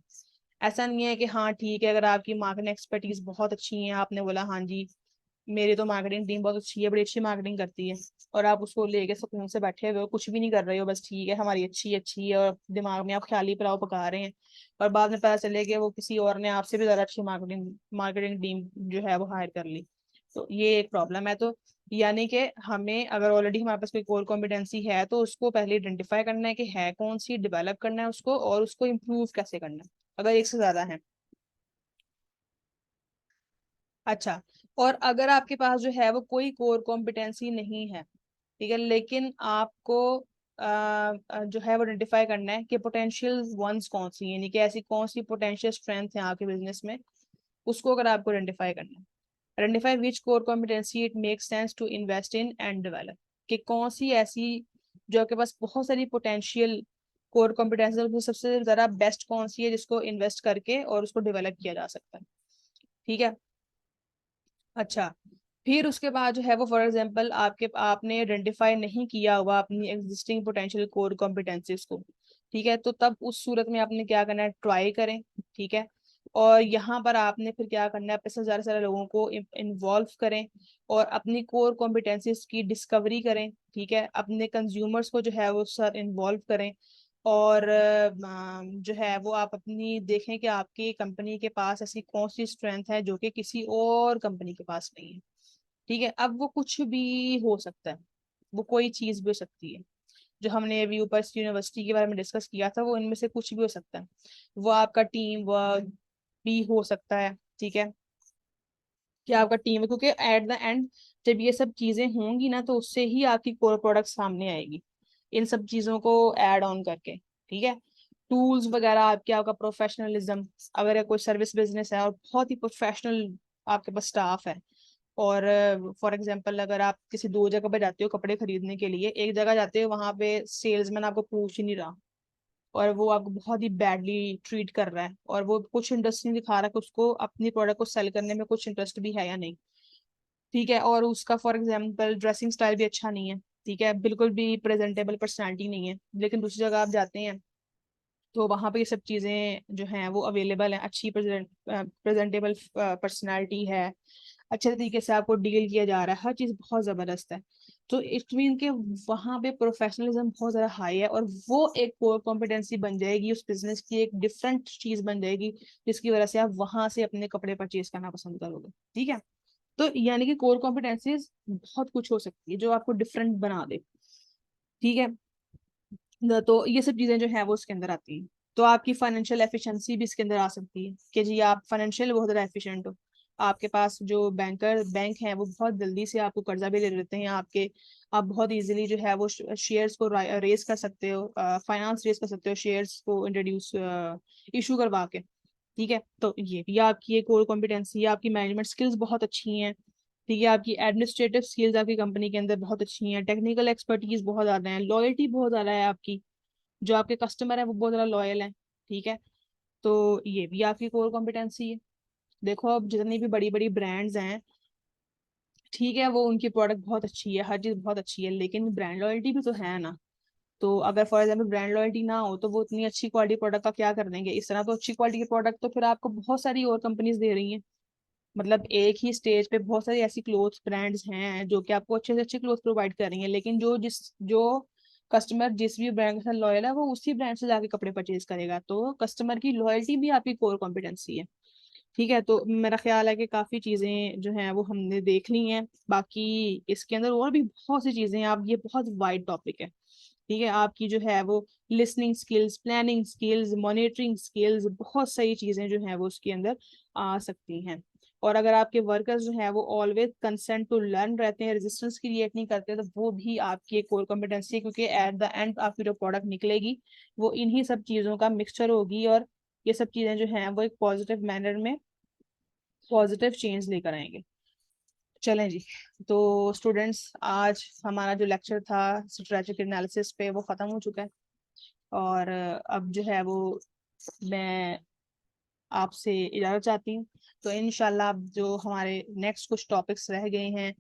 ऐसा नहीं है कि हाँ ठीक है, अगर आपकी मार्केटिंग एक्सपर्टीज बहुत अच्छी है, आपने बोला हाँ जी मेरी तो मार्केटिंग टीम बहुत अच्छी है, बड़ी अच्छी मार्केटिंग करती है, और आप उसको लेके सुकून से बैठे हुए हो, कुछ भी नहीं कर रहे हो, बस ठीक है हमारी अच्छी अच्छी है, और दिमाग में आप ख्याली पुलाव पका रहे हैं, और बाद में पता चले कि वो किसी और ने आपसे भी ज्यादा अच्छी मार्केटिंग मार्केटिंग टीम जो है वो हायर कर ली, तो ये एक प्रॉब्लम है। तो यानी कि हमें अगर ऑलरेडी हमारे पास कोई कोर कॉम्पिटेंसी है, तो उसको पहले आइडेंटिफाई करना है कि है कौन सी, डेवलप करना है उसको, और उसको इम्प्रूव कैसे करना है, अगर एक से ज्यादा है। अच्छा, और अगर आपके पास जो है वो कोई कोर कॉम्पिटेंसी नहीं है, ठीक है, लेकिन आपको जो है वो आइडेंटिफाई करना है कि पोटेंशियल वंस कौन सी है, यानी कि ऐसी कौन सी पोटेंशियल स्ट्रेंथ है आपके बिजनेस में, उसको अगर आपको आइडेंटिफाई करना है। Identify which core competency it makes sense to invest in and develop, कि कौन सी ऐसी जो आपके पास बहुत सारी पोटेंशियल कोर कॉम्पिटेंसी है, उसमें सबसे ज्यादा बेस्ट कौन सी है जिसको इन्वेस्ट करके और उसको डेवलप किया जा सकता है, ठीक है। अच्छा, फिर उसके बाद जो है वो फॉर एग्जांपल आपने आइडेंटिफाई नहीं किया हुआ अपनी एग्जिस्टिंग पोटेंशियल कोर कॉम्पिटेंसीज को, ठीक है, तो तब उस सूरत में आपने क्या करना है, ट्राई करें, ठीक है। और यहाँ पर आपने फिर क्या करना है, अपने से ज़्यादा से ज़्यादा लोगों को इन्वॉल्व करें, और अपनी कोर कॉम्पिटेंसीज की डिस्कवरी करें, ठीक है, अपने कंज्यूमर्स को जो है वो सर इन्वॉल्व करें, और जो है वो आप अपनी देखें कि आपकी कंपनी के पास ऐसी कौन सी स्ट्रेंथ है जो कि किसी और कंपनी के पास नहीं है, ठीक है। अब वो कुछ भी हो सकता है, वो कोई चीज भी हो सकती है, जो हमने अभी ऊपर यूनिवर्सिटी के बारे में डिस्कस किया था, वो इनमें से कुछ भी हो सकता है। वो आपका टीम वर्क भी हो सकता है, ठीक है, कि आपका टीम है, क्योंकि एट द एंड जब ये सब चीजें होंगी ना, तो उससे ही आपकी कोर प्रोडक्ट सामने आएगी, इन सब चीजों को ऐड ऑन करके, ठीक है। टूल्स वगैरह आपके, आपका प्रोफेशनलिज्म, अगर कोई सर्विस बिजनेस है और बहुत ही प्रोफेशनल आपके पास स्टाफ है, और फॉर एग्जांपल अगर आप किसी दो जगह पे जाते हो कपड़े खरीदने के लिए, एक जगह जाते हो वहां पे सेल्समैन आपको पूछ ही नहीं रहा, और वो आपको बहुत ही बैडली ट्रीट कर रहा है, और वो कुछ इंटरेस्ट नहीं दिखा रहा कि उसको अपनी प्रोडक्ट को सेल करने में कुछ इंटरेस्ट भी है या नहीं, ठीक है, और उसका फॉर एग्जांपल ड्रेसिंग स्टाइल भी अच्छा नहीं है, ठीक है, बिल्कुल भी प्रेजेंटेबल पर्सनालिटी नहीं है, लेकिन दूसरी जगह आप जाते हैं तो वहां पे ये सब चीजें जो हैं वो अवेलेबल हैं, अच्छी प्रेजेंटेबल पर्सनालिटी है, अच्छे तरीके से आपको डील किया जा रहा है, हर चीज बहुत जबरदस्त है। तो इट मीन के वहां पे प्रोफेशनलिज्म बहुत ज्यादा हाई है, और वो एक कोर कॉम्पिटेंसी बन जाएगी उस बिजनेस की, एक डिफरेंट चीज बन जाएगी, जिसकी वजह से आप वहां से अपने कपड़े परचेज करना पसंद करोगे, ठीक है। तो यानी कि कोर कॉम्पिटेंसीज बहुत कुछ हो सकती है जो आपको डिफरेंट बना दे, ठीक है। तो ये सब चीजें जो है वो उसके अंदर आती हैं। तो आपकी फाइनेंशियल एफिशिएंसी भी इसके अंदर आ सकती है, कि जी आप फाइनेंशियल बहुत ज्यादा एफिशिएंट हो, आपके पास जो बैंक है वो बहुत जल्दी से आपको कर्जा भी ले लेते हैं आपके, आप बहुत इजीली जो है वो शेयर्स को रेस कर सकते हो, फाइनेंस रेस कर सकते हो, शेयर्स को इंट्रोड्यूस इशू करवा के, ठीक है। तो ये भी आपकी एक कोर कॉम्पिटेंसी है, आपकी मैनेजमेंट स्किल्स बहुत अच्छी हैं, ठीक है, आपकी एडमिनिस्ट्रेटिव स्किल्स आपकी कंपनी के अंदर बहुत अच्छी हैं, टेक्निकल एक्सपर्टीज बहुत ज्यादा है, लॉयल्टी बहुत ज्यादा है आपकी, जो आपके कस्टमर है वो बहुत ज्यादा लॉयल है, ठीक है। तो ये भी आपकी कोर कॉम्पिटेंसी है। देखो अब जितनी भी बड़ी बड़ी ब्रांड्स हैं, ठीक है, वो उनकी प्रोडक्ट बहुत अच्छी है, हर चीज बहुत अच्छी है, लेकिन ब्रांड लॉयल्टी भी तो है ना। तो अगर फॉर एग्जाम्पल ब्रांड लॉयल्टी ना हो, तो वो इतनी अच्छी क्वालिटी प्रोडक्ट का क्या कर देंगे, इस तरह तो अच्छी क्वालिटी के प्रोडक्ट तो फिर आपको बहुत सारी और कंपनीज दे रही हैं, मतलब एक ही स्टेज पे बहुत सारी ऐसी क्लोथ्स ब्रांड्स हैं जो कि आपको अच्छे से अच्छे क्लोथ प्रोवाइड कर रही हैं, लेकिन जो कस्टमर जिस भी ब्रांड के साथ लॉयल है वो उसी ब्रांड से जाके कपड़े परचेज करेगा, तो कस्टमर की लॉयल्टी भी आपकी कोर कॉम्पिटेंसी है। ठीक है, तो मेरा ख्याल है कि काफी चीजें जो हैं वो हमने देख ली हैं। बाकी इसके अंदर और भी बहुत सी चीजें हैं। आप, ये बहुत वाइड टॉपिक है। ठीक है, आपकी जो है वो listening skills, planning skills, monitoring skills, बहुत सारी चीजें जो हैं वो उसके अंदर आ सकती हैं। और अगर आपके वर्कर्स जो है वो ऑलवेज कंसेंट टू लर्न रहते हैं, रेजिस्टेंस क्रिएट नहीं करते, तो वो भी आपकी एक कोर कॉम्पिटेंसी है, क्योंकि एट द एंड आपकी जो प्रोडक्ट निकलेगी वो इन्हीं सब चीजों का मिक्सचर होगी। और ये सब चीजें जो हैं वो एक पॉजिटिव मैनर में पॉजिटिव चेंज लेकर आएंगे। चलें जी। तो स्टूडेंट्स, आज हमारा जो लेक्चर था स्ट्रेटेजिक एनालिसिस पे वो ख़त्म हो चुका है। और अब जो है वो मैं आपसे इजाज़त चाहती हूँ। तो इंशाल्लाह अब जो हमारे नेक्स्ट कुछ टॉपिक्स रह गए हैं,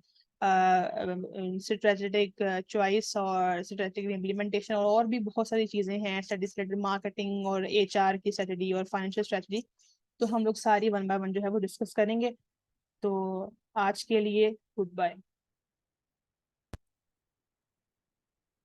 स्ट्रेटेजिक चॉइस और स्ट्रेटेजिक इम्प्लीमेंटेशन, और भी बहुत सारी चीज़ें हैं, स्टडी रिलेटेड, मार्केटिंग और एचआर की स्ट्रेटजी और फाइनेंशियल स्ट्रेटजी, तो हम लोग सारी वन बाय वन जो है वो डिस्कस करेंगे। तो आज के लिए गुड बाय।